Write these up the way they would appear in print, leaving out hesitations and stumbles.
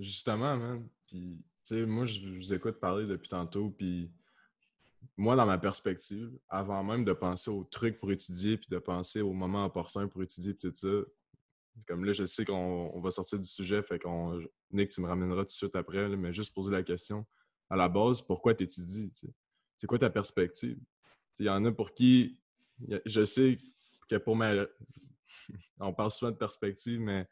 justement, man. Puis, tu sais, moi, je vous écoute parler depuis tantôt, puis moi, dans ma perspective, avant même de penser aux trucs pour étudier, puis de penser au moment opportun pour étudier, puis tout ça, comme là, je sais qu'on va sortir du sujet, fait qu'on... Nick, tu me ramèneras tout de suite après, là, mais juste poser la question, à la base, pourquoi tu étudies, tu sais? C'est quoi ta perspective? Il y en a pour qui... Je sais que pour ma... On parle souvent de perspective, mais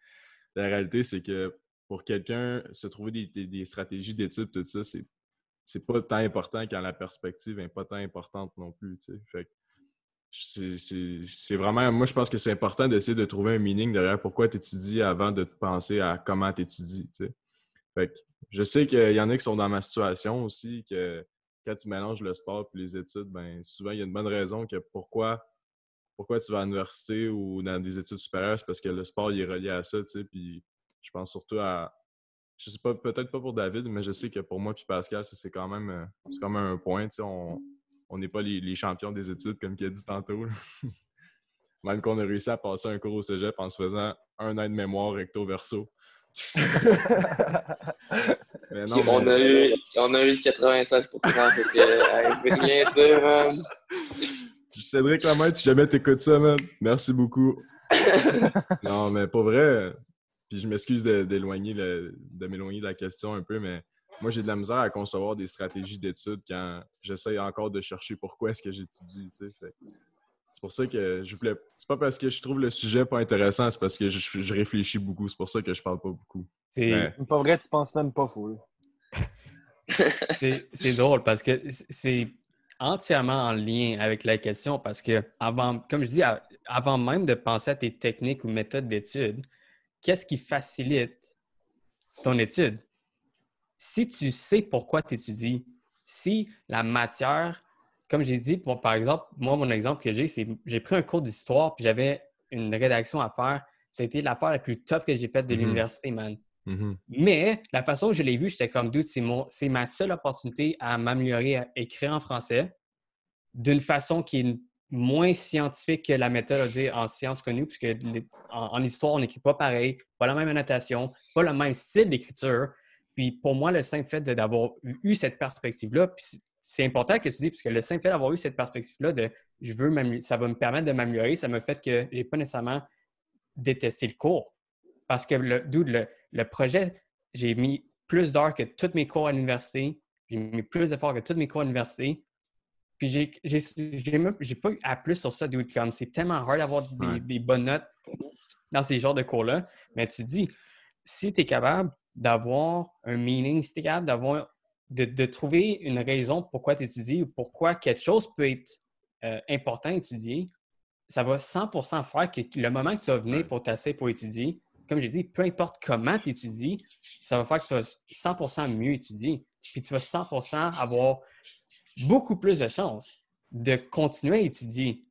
la réalité, c'est que pour quelqu'un, se trouver des stratégies d'études, tout ça, c'est pas tant important quand la perspective n'est pas tant importante non plus, tu sais. Fait que c'est vraiment... Moi, je pense que c'est important d'essayer de trouver un meaning derrière pourquoi tu étudies avant de te penser à comment tu étudies, tu sais. Fait que je sais qu'il y en a qui sont dans ma situation aussi, que quand tu mélanges le sport et les études, ben souvent, il y a une bonne raison que pourquoi tu vas à l'université ou dans des études supérieures, c'est parce que le sport, il est relié à ça, tu sais. Puis je pense surtout à... Je sais pas, peut-être pas pour David, mais je sais que pour moi puis Pascal, ça, c'est quand même un point, tu sais. On n'est pas les champions des études, comme il a dit tantôt, là. Même qu'on a réussi à passer un cours au cégep en se faisant un an de mémoire recto verso. Mais non, On a mais... eu le 96%, fait que, je vais rien dire, man. Cédric Lamette, si jamais t'écoutes ça, man, merci beaucoup. Non, mais pas vrai. Puis je m'excuse de m'éloigner de la question un peu, mais moi, j'ai de la misère à concevoir des stratégies d'études quand j'essaye encore de chercher pourquoi est-ce que j'étudie, tu sais. C'est pour ça que je voulais... C'est pas parce que je trouve le sujet pas intéressant, c'est parce que je réfléchis beaucoup. C'est pour ça que je parle pas beaucoup. Mais... Pas vrai, tu penses même pas full. C'est drôle parce que c'est entièrement en lien avec la question parce que comme je dis, avant même de penser à tes techniques ou méthodes d'études, qu'est-ce qui facilite ton étude? Si tu sais pourquoi tu étudies, si la matière, comme j'ai dit, par exemple, moi, mon exemple que j'ai, c'est j'ai pris un cours d'histoire puis j'avais une rédaction à faire. Ça a été l'affaire la plus tough que j'ai faite de l'université, man. Mais la façon que je l'ai vu, j'étais comme, dude, c'est ma seule opportunité à m'améliorer à écrire en français d'une façon qui est moins scientifique que la méthode à dire en sciences connues, puisque en histoire, on n'écrit pas pareil, pas la même annotation, pas le même style d'écriture. Puis pour moi, le simple fait d'avoir eu cette perspective-là, puis c'est important que tu dis, puisque le simple fait d'avoir eu cette perspective-là de ça va me permettre de m'améliorer, ça me fait que je n'ai pas nécessairement détesté le cours. Parce que le projet, j'ai mis plus d'heures que tous mes cours à l'université, j'ai mis plus d'efforts que tous mes cours à l'université. Puis j'ai pas eu à plus sur ça, dude. Comme c'est tellement hard d'avoir des bonnes notes dans ces genres de cours-là. Mais tu dis, si tu es capable d'avoir un meaning, si tu es capable de trouver une raison pourquoi tu étudies ou pourquoi quelque chose peut être important à étudier, ça va 100% faire que le moment que tu vas venir pour t'asseoir pour étudier, comme j'ai dit, peu importe comment tu étudies, ça va faire que tu vas 100% mieux étudier. Puis tu vas 100% avoir beaucoup plus de chances de continuer à étudier.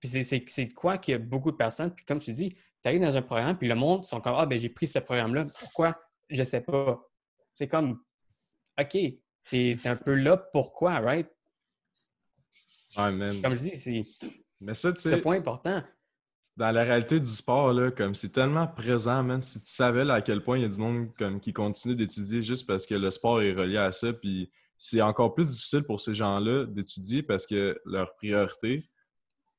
Puis c'est de quoi qu'il y a beaucoup de personnes, puis comme tu dis, tu arrives dans un programme, puis le monde sont comme, ah, ben j'ai pris ce programme-là, pourquoi? Je sais pas. C'est comme, OK, t'es un peu là, pourquoi, right? Ouais, man. Comme je dis, Mais ça, tu c'est un sais, point important. dans la réalité du sport, là, comme c'est tellement présent, man, si tu savais là, à quel point il y a du monde comme, qui continue d'étudier juste parce que le sport est relié à ça, puis c'est encore plus difficile pour ces gens-là d'étudier parce que leur priorité,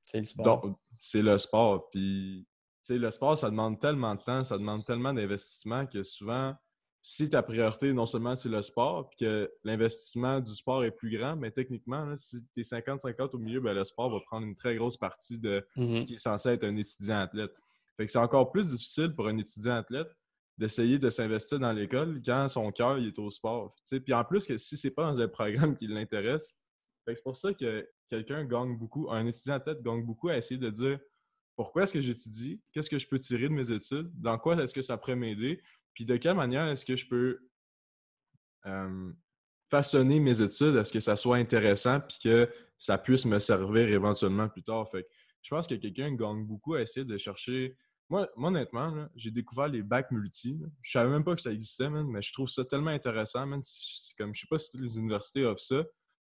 C'est le sport. c'est le sport. Puis, tu sais, le sport, ça demande tellement de temps, ça demande tellement d'investissement que souvent, si ta priorité, non seulement c'est le sport, puis que l'investissement du sport est plus grand, mais techniquement, là, si tu es 50-50 au milieu, ben, le sport va prendre une très grosse partie de ce qui est censé être un étudiant athlète. Fait que c'est encore plus difficile pour un étudiant athlète d'essayer de s'investir dans l'école quand son cœur il est au sport. T'sais. Puis en plus, que si c'est pas dans un programme qui l'intéresse, c'est pour ça que quelqu'un gagne beaucoup, un étudiant athlète gagne beaucoup à essayer de dire pourquoi est-ce que j'étudie, qu'est-ce que je peux tirer de mes études, dans quoi est-ce que ça pourrait m'aider, puis de quelle manière est-ce que je peux façonner mes études à ce que ça soit intéressant puis que ça puisse me servir éventuellement plus tard. Fait que je pense que quelqu'un gagne beaucoup à essayer de chercher... Moi honnêtement, là, j'ai découvert les bacs multi. Là. Je savais même pas que ça existait, man, mais je trouve ça tellement intéressant. Man. Comme, je sais pas si toutes les universités offrent ça,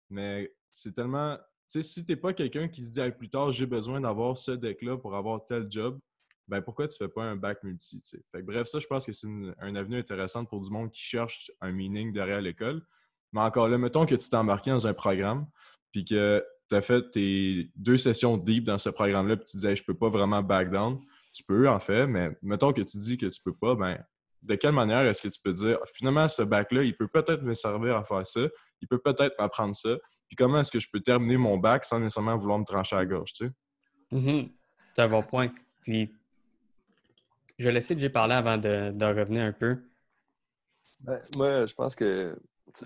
mais c'est tellement... Tu sais, si t'es pas quelqu'un qui se dit plus tard, j'ai besoin d'avoir ce deck-là pour avoir tel job, ben pourquoi tu fais pas un bac multi, tu sais? Fait que bref, ça, je pense que c'est un avenue intéressante pour du monde qui cherche un meaning derrière l'école. Mais encore là, mettons que tu t'es embarqué dans un programme, puis que tu as fait tes 2 sessions deep dans ce programme-là, puis tu disais, je peux pas vraiment back down. Tu peux, en fait, mais mettons que tu dis que tu peux pas, ben de quelle manière est-ce que tu peux dire, finalement, ce bac-là, il peut peut-être me servir à faire ça, il peut peut-être m'apprendre ça, puis comment est-ce que je peux terminer mon bac sans nécessairement vouloir me trancher à la gorge, tu sais? C'est un bon point. Puis, je vais laisser Jay parler avant de revenir un peu. Ben, moi, je pense que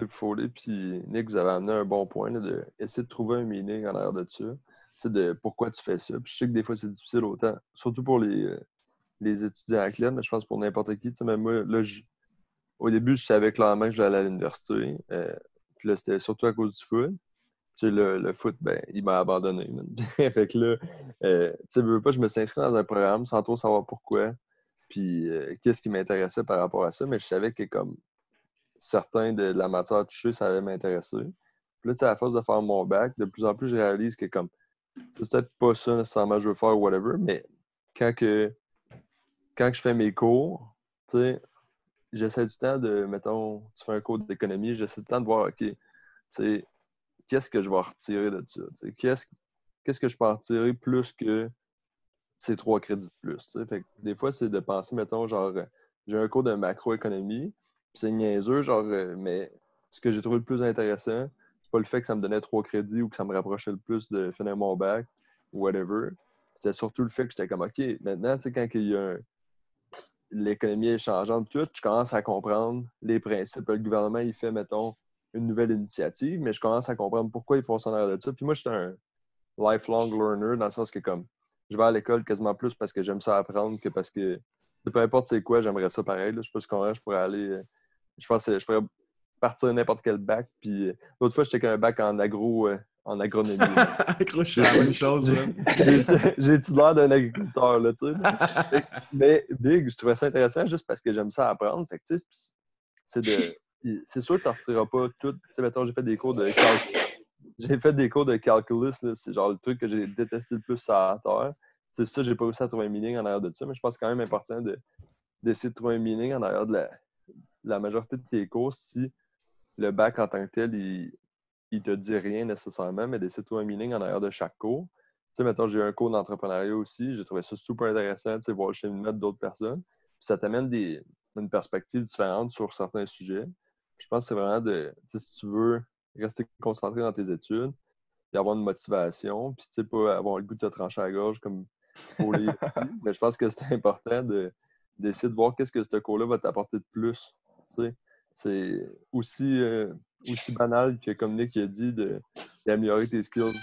Foley puis Nick, vous avez amené un bon point là, de essayer de trouver un meaning en arrière de ça. De pourquoi tu fais ça. Puis je sais que des fois, c'est difficile autant, surtout pour les étudiants athlètes, mais je pense pour n'importe qui. Mais moi, là, au début, je savais clairement que je allais à l'université. Puis là, c'était surtout à cause du foot. Le foot, ben, il m'a abandonné. Fait que là, veux pas, je me suis inscrit dans un programme sans trop savoir pourquoi. Puis qu'est-ce qui m'intéressait par rapport à ça. Mais je savais que comme certains de la matière touchée, ça allait m'intéresser. Puis là, à force de faire mon bac, de plus en plus, je réalise que comme c'est peut-être pas ça nécessairement que je veux faire ou whatever, mais quand je fais mes cours, j'essaie du temps de, mettons, tu fais un cours d'économie, j'essaie du temps de voir, OK, qu'est-ce que je vais retirer de ça? Qu'est-ce que je peux en retirer plus que ces 3 crédits de plus? Fait que des fois, c'est de penser, mettons, genre, j'ai un cours de macroéconomie, puis c'est niaiseux, genre, mais ce que j'ai trouvé le plus intéressant, c'est pas le fait que ça me donnait 3 crédits ou que ça me rapprochait le plus de finir mon bac ou whatever. C'était surtout le fait que j'étais comme, OK, maintenant, quand il y a l'économie est changeante, tout, je commence à comprendre les principes. Le gouvernement, il fait, mettons, une nouvelle initiative, mais je commence à comprendre pourquoi ils font ça en arrière de ça. Puis moi, je suis un lifelong learner, dans le sens que comme je vais à l'école quasiment plus parce que j'aime ça apprendre que parce que peu importe c'est quoi, j'aimerais ça pareil. Là. Je sais pas ce qu'on je pourrais aller. Je pense que je pourrais partir n'importe quel bac. Puis l'autre fois, j'étais qu'un bac en en agronomie. Accroche la même chose, là. J'ai-tu l'air d'un agriculteur, là, tu sais? Mais Big, je trouvais ça intéressant juste parce que j'aime ça apprendre. Fait que, tu sais, c'est sûr que tu ne retireras pas tout. Tu sais, mettons, j'ai fait des cours de calcul. J'ai fait des cours de calculus, là. C'est genre le truc que j'ai détesté le plus sur la terre. C'est ça, j'ai pas réussi à trouver un meaning en arrière de ça, mais je pense que c'est quand même important d'essayer de trouver un meaning en arrière de la majorité de tes cours si le bac en tant que tel, il te dit rien nécessairement, mais d'essayer de trouver un meaning en arrière de chaque cours. Tu sais, mettons, j'ai eu un cours d'entrepreneuriat aussi. J'ai trouvé ça super intéressant, tu sais, voir le cheminement d'autres personnes. Puis ça t'amène une perspective différente sur certains sujets. Puis je pense que c'est vraiment tu sais, si tu veux rester concentré dans tes études, et avoir une motivation, puis tu sais, pas avoir le goût de te trancher à la gorge comme pour les... Mais je pense que c'est important d'essayer de voir qu'est-ce que ce cours-là va t'apporter de plus. Tu sais. C'est aussi banal que, comme Nick a dit, d'améliorer tes skills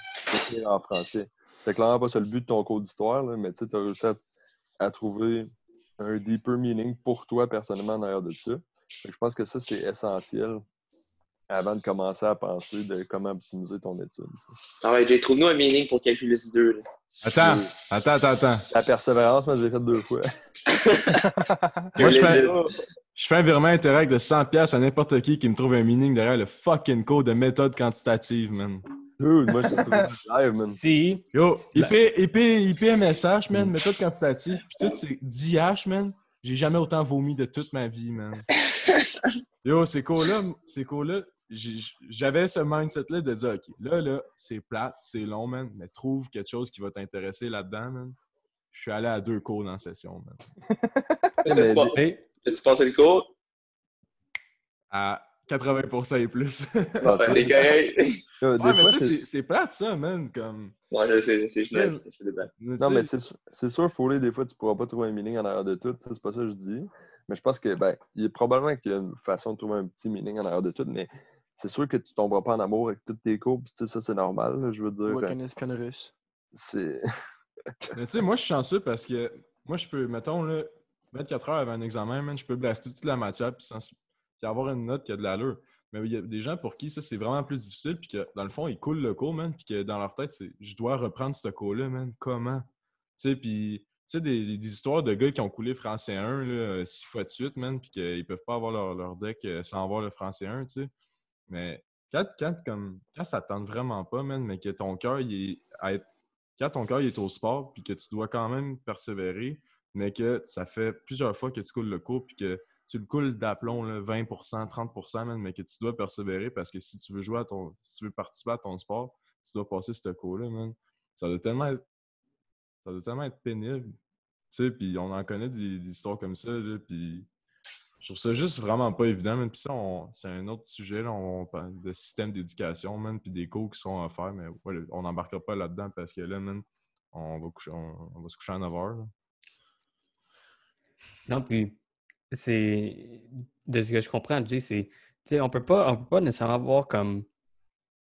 en français. C'est clairement pas ça le but de ton cours d'histoire, là, mais tu as réussi à trouver un deeper meaning pour toi personnellement en arrière de ça. Je pense que ça, c'est essentiel avant de commencer à penser de comment optimiser ton étude. Ah ouais, Jay, trouve-nous un meaning pour Calculus 2. Là. Attends. La persévérance, moi, je l'ai fait 2 fois. Moi, je fais un virement Interact de 100$ à n'importe qui me trouve un meaning derrière le fucking code de méthode quantitative, man. Dude, moi, je t'ai trouvé du live, man. Si. Yo, IPMSH, man, méthode quantitative, puis tout, c'est 10H, man. J'ai jamais autant vomi de toute ma vie, man. Yo, ces cours-là, j'avais ce mindset-là de dire, OK, là, c'est plate, c'est long, man, mais trouve quelque chose qui va t'intéresser là-dedans, man. Je suis allé à 2 cours dans la session, man. T'as-tu passé le cours? À 80% et plus. Ouais, t'es correct. Ouais, mais tu sais, c'est plate, ça, man, comme... Ouais, je sais, c'est génial, ça fait des blagues. Non, mais c'est sûr, Foley, des fois, tu pourras pas trouver un meaning en arrière de tout. C'est pas ça que je dis. Mais je pense que, il y a probablement qu'il y a une façon de trouver un petit meaning en arrière de tout, mais c'est sûr que tu tomberas pas en amour avec tous tes cours, puis ça, c'est normal, là, je veux dire. C'est... Mais tu sais, moi, je suis chanceux parce que moi, je peux, mettons, là, 24 heures avant un examen, man, je peux blaster toute la matière puis avoir une note qui a de l'allure. Mais il y a des gens pour qui ça, c'est vraiment plus difficile puis que, dans le fond, ils coulent le cours, man, puis que dans leur tête, c'est « je dois reprendre ce cours-là, man, comment? » Tu sais, puis... Tu sais, des histoires de gars qui ont coulé français 1 là, 6 fois de suite, man, puis qu'ils peuvent pas avoir leur deck sans avoir le français 1, tu sais. Mais quand ça te tente vraiment pas, man, mais que ton cœur, quand ton cœur il est au sport, puis que tu dois quand même persévérer, mais que ça fait plusieurs fois que tu coules le cours puis que tu le coules d'aplomb, là, 20%, 30%, man, mais que tu dois persévérer parce que si tu veux si tu veux participer à ton sport, tu dois passer ce cours-là, man. Ça doit tellement être pénible. Tu sais, puis on en connaît des histoires comme ça, là, puis je trouve ça juste vraiment pas évident, man. Puis ça, c'est un autre sujet, là, on parle de système d'éducation, man, puis des cours qui sont offerts, mais ouais, on n'embarquera pas là-dedans parce que là, man, on va se coucher à 9 heures, là. Non, puis c'est de ce que je comprends, Jay, c'est tu sais, on peut pas nécessairement avoir comme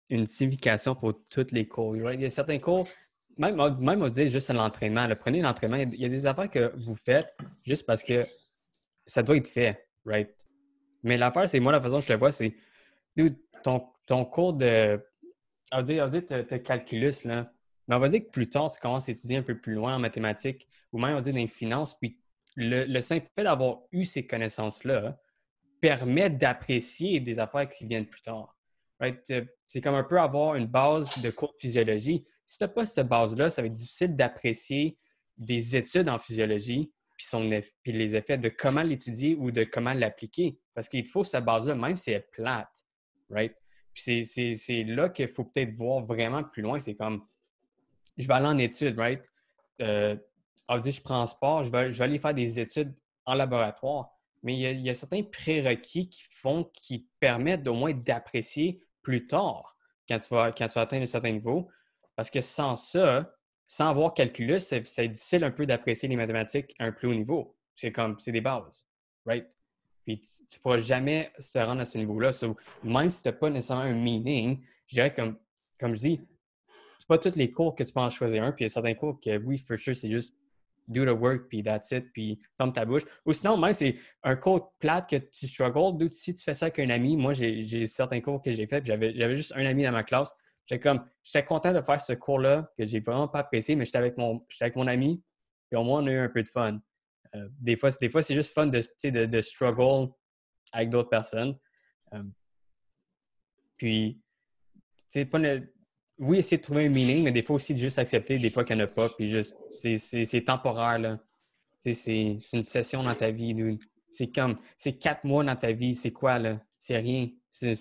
une signification pour tous les cours. Right? Il y a certains cours, même on va dire juste à l'entraînement. Là, prenez l'entraînement, il y a des affaires que vous faites juste parce que ça doit être fait, right? Mais l'affaire, c'est moi, la façon dont je le vois, c'est dude, ton cours de. On va dire t'as calculus, là. Mais on va dire que plus tard, tu commences à étudier un peu plus loin en mathématiques, ou même on va dire dans les finances, puis le simple fait d'avoir eu ces connaissances-là permet d'apprécier des affaires qui viennent plus tard. Right? C'est comme un peu avoir une base de cours de physiologie. Si tu n'as pas cette base-là, ça va être difficile d'apprécier des études en physiologie puis les effets de comment l'étudier ou de comment l'appliquer. Parce qu'il te faut cette base-là, même si elle est plate. Right? Puis c'est là qu'il faut peut-être voir vraiment plus loin. C'est comme, je vais aller en études, right? On va dire, je prends en sport, je vais aller faire des études en laboratoire. Mais il y a certains prérequis qui te permettent au moins d'apprécier plus tard quand tu vas atteindre un certain niveau. Parce que sans ça, sans avoir calculus, c'est difficile un peu d'apprécier les mathématiques à un plus haut niveau. C'est des bases, right? Puis tu ne pourras jamais te rendre à ce niveau-là. So, même si tu n'as pas nécessairement un meaning, je dirais comme je dis, c'est pas tous les cours que tu peux en choisir un. Puis il y a certains cours que oui, for sure, c'est juste do the work, puis that's it, puis ferme ta bouche. Ou sinon, même, c'est un cours plate que tu struggles. D'où si tu fais ça avec un ami, moi, j'ai certains cours que j'ai fait, puis j'avais juste un ami dans ma classe. J'étais content de faire ce cours-là, que j'ai vraiment pas apprécié, mais j'étais avec mon ami, et au moins, on a eu un peu de fun. Des fois, c'est juste fun de struggle avec d'autres personnes. Puis, tu sais, oui, essayer de trouver un meaning, mais des fois aussi de juste accepter des fois qu'il n'y en a pas, puis juste, c'est temporaire, là. C'est une session dans ta vie, dude. C'est 4 mois dans ta vie, c'est quoi, là? C'est rien. C'est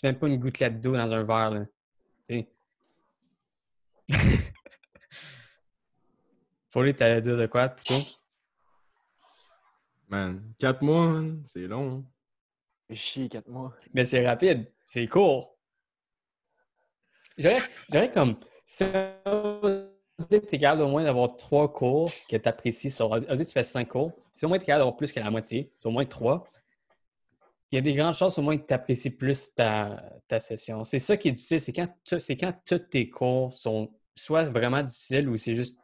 même pas une gouttelette d'eau dans un verre, là. Tu sais. Foley, t'allais dire de quoi, plutôt? Man, 4 mois, man, c'est long, hein? Chier, 4 mois. Mais c'est rapide, c'est court. J'aurais comme... Si tu es capable au moins d'avoir 3 cours que tu apprécies sur... tu fais 5 cours. Si au moins tu es capable d'avoir plus que la moitié, c'est au moins 3. Il y a des grandes chances au moins que tu apprécies plus ta session. C'est ça qui est difficile, c'est quand tous tes cours sont soit vraiment difficiles ou c'est juste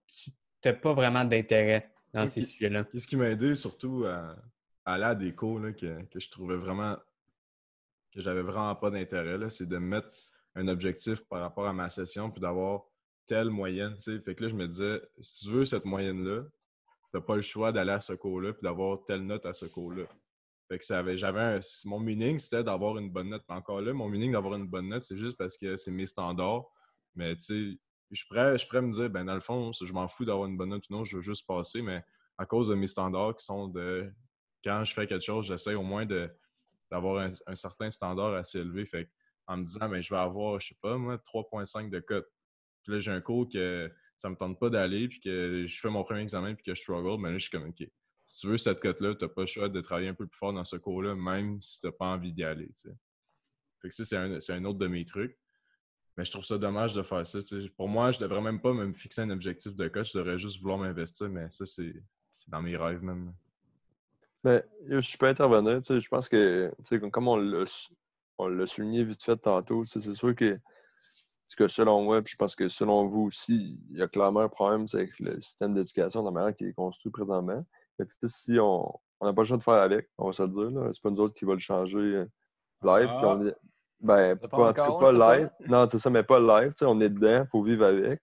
tu n'as pas vraiment d'intérêt dans ces sujets-là. Qu'est-ce qui m'a aidé surtout à aller à des cours là, que je trouvais vraiment que j'avais vraiment pas d'intérêt, là, c'est de me mettre un objectif par rapport à ma session puis d'avoir telle moyenne. T'sais. Fait que là, je me disais, si tu veux cette moyenne-là, tu n'as pas le choix d'aller à ce cours-là puis d'avoir telle note à ce cours-là. Fait que mon meaning, c'était d'avoir une bonne note. Mais encore là, mon meaning d'avoir une bonne note, c'est juste parce que c'est mes standards. Mais tu sais, je suis prêt à me dire, ben dans le fond, je m'en fous d'avoir une bonne note ou non, je veux juste passer. Mais à cause de mes standards qui sont de quand je fais quelque chose, j'essaie au moins d'avoir un certain standard assez élevé. Fait en me disant, ben je vais avoir, je sais pas, moi, 3,5 de cote. Puis là, j'ai un cours que ça me tente pas d'aller, puis que je fais mon premier examen, puis que je struggle, mais là, je suis comme, OK. Si tu veux cette cote-là, tu n'as pas le choix de travailler un peu plus fort dans ce cours-là, même si tu n'as pas envie d'y aller. T'sais. Fait que ça, c'est un autre de mes trucs. Mais je trouve ça dommage de faire ça. T'sais. Pour moi, je ne devrais même pas me fixer un objectif de cote. Je devrais juste vouloir m'investir, mais ça, c'est dans mes rêves même. Mais je peux intervenir. Je pense que, comme on l'a souligné vite fait tantôt, c'est sûr que selon moi, puis je pense que selon vous aussi, il y a clairement un problème avec le système d'éducation de la manière qui est construit présentement. Mais si on n'a pas le choix de faire avec, on va se le dire, là, c'est pas nous autres qui va le changer live. Ah. Ben, C'est pas, en tout cas, pas live. Non, c'est ça, mais pas live. On est dedans, il faut vivre avec.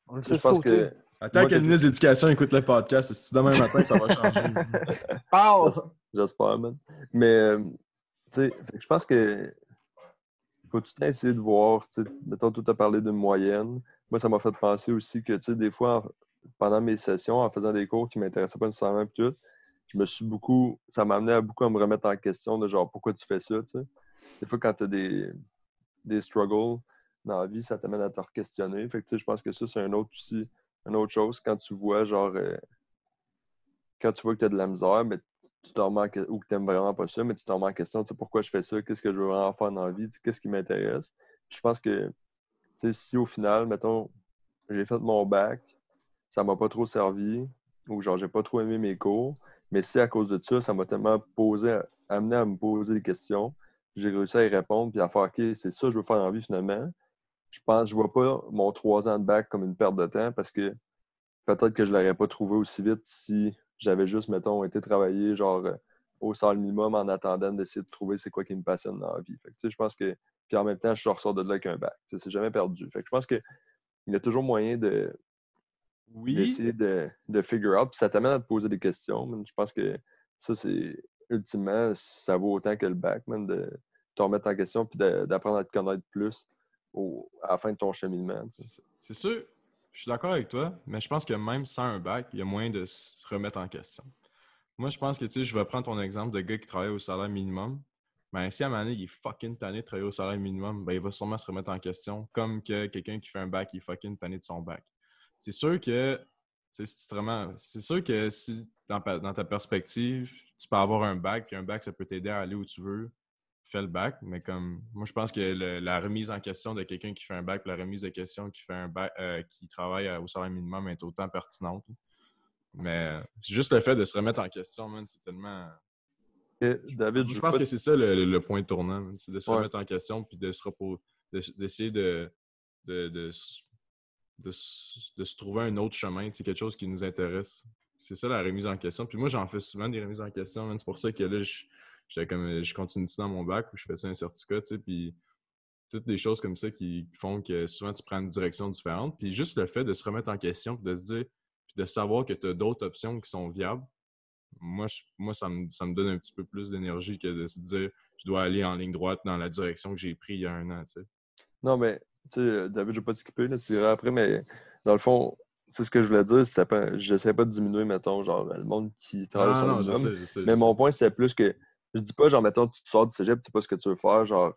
On Je pense que. Attends que le ministre de l'Éducation écoute le podcast. Si demain matin, ça va changer. Pause! J'espère, man. Mais, je pense que faut tout le temps essayer de voir, mettons, tout à parler d'une moyenne. Moi, ça m'a fait penser aussi que, des fois, pendant mes sessions, en faisant des cours qui m'intéressaient pas nécessairement pis tout, ça m'a amené à beaucoup à me remettre en question de genre pourquoi tu fais ça, tu sais. Des fois, quand tu as des struggles dans la vie, ça t'amène à te questionner. Fait que tu sais, je pense que ça, c'est une autre chose quand tu vois genre quand tu vois que tu as de la misère, mais tu te remets ou que tu n'aimes vraiment pas ça, mais tu te remets en question, tu sais, pourquoi je fais ça, qu'est-ce que je veux vraiment faire dans la vie, tu sais, qu'est-ce qui m'intéresse. Je pense que tu sais, si au final, mettons, j'ai fait mon bac, ça m'a pas trop servi, ou genre j'ai pas trop aimé mes cours, mais si à cause de ça, ça m'a tellement amené à me poser des questions, j'ai réussi à y répondre puis à faire OK, c'est ça que je veux faire dans la vie finalement. Je vois pas mon 3 ans de bac comme une perte de temps parce que peut-être que je l'aurais pas trouvé aussi vite si j'avais juste, mettons, été travailler genre au salaire minimum en attendant d'essayer de trouver c'est quoi qui me passionne dans la vie. Fait que, tu sais, je pense que. Puis en même temps, je ressors de là avec un bac. Tu sais, c'est jamais perdu. Fait que je pense qu'il y a toujours moyen Oui, d'essayer de figure out. Puis ça t'amène à te poser des questions. Man. Je pense que ça, c'est ultimement, ça vaut autant que le bac, man, de te remettre en question puis d'apprendre à te connaître plus à la fin de ton cheminement. Tu sais. c'est sûr. Je suis d'accord avec toi, mais je pense que même sans un bac, il y a moyen de se remettre en question. Moi, je pense que, tu sais, je vais prendre ton exemple de gars qui travaille au salaire minimum. Ben, si à un moment donné, il est fucking tanné de travailler au salaire minimum, ben, il va sûrement se remettre en question, comme que quelqu'un qui fait un bac, il est fucking tanné de son bac. C'est sûr que, c'est sûr que si, dans ta perspective, tu peux avoir un bac, puis un bac, ça peut t'aider à aller où tu veux, fais le bac, mais comme, moi, je pense que la remise en question de quelqu'un qui fait un bac, la remise de question qui fait un bac, qui travaille au salaire minimum est autant pertinente. Mais c'est juste le fait de se remettre en question, man, c'est tellement. Et, David, je Je veux pense pas. que c'est ça le point tournant, man, c'est de se Ouais. remettre en question puis d'essayer de, de, s- de se trouver un autre chemin, quelque chose qui nous intéresse. C'est ça la remise en question. Puis moi, j'en fais souvent des remises en question, man. C'est pour ça que là, je continue dans mon bac ou je fais ça un certificat, tu sais, puis toutes des choses comme ça qui font que souvent tu prends une direction différente. Puis juste le fait de se remettre en question, puis de se dire, puis de savoir que tu as d'autres options qui sont viables, moi ça me donne un petit peu plus d'énergie que de se dire je dois aller en ligne droite dans la direction que j'ai pris il y a un an, tu sais. Non, mais, tu sais, David, je ne vais pas te skipper, là, tu diras après, mais dans le fond, c'est ce que je voulais dire, c'était pas, j'essaie pas de diminuer, mettons, genre, le monde qui travaille au Non, salaire non, minimum. je Mais sais. mon point, c'est plus que, je dis pas, genre, mettons, tu sors du cégep, tu sais pas ce que tu veux faire, genre,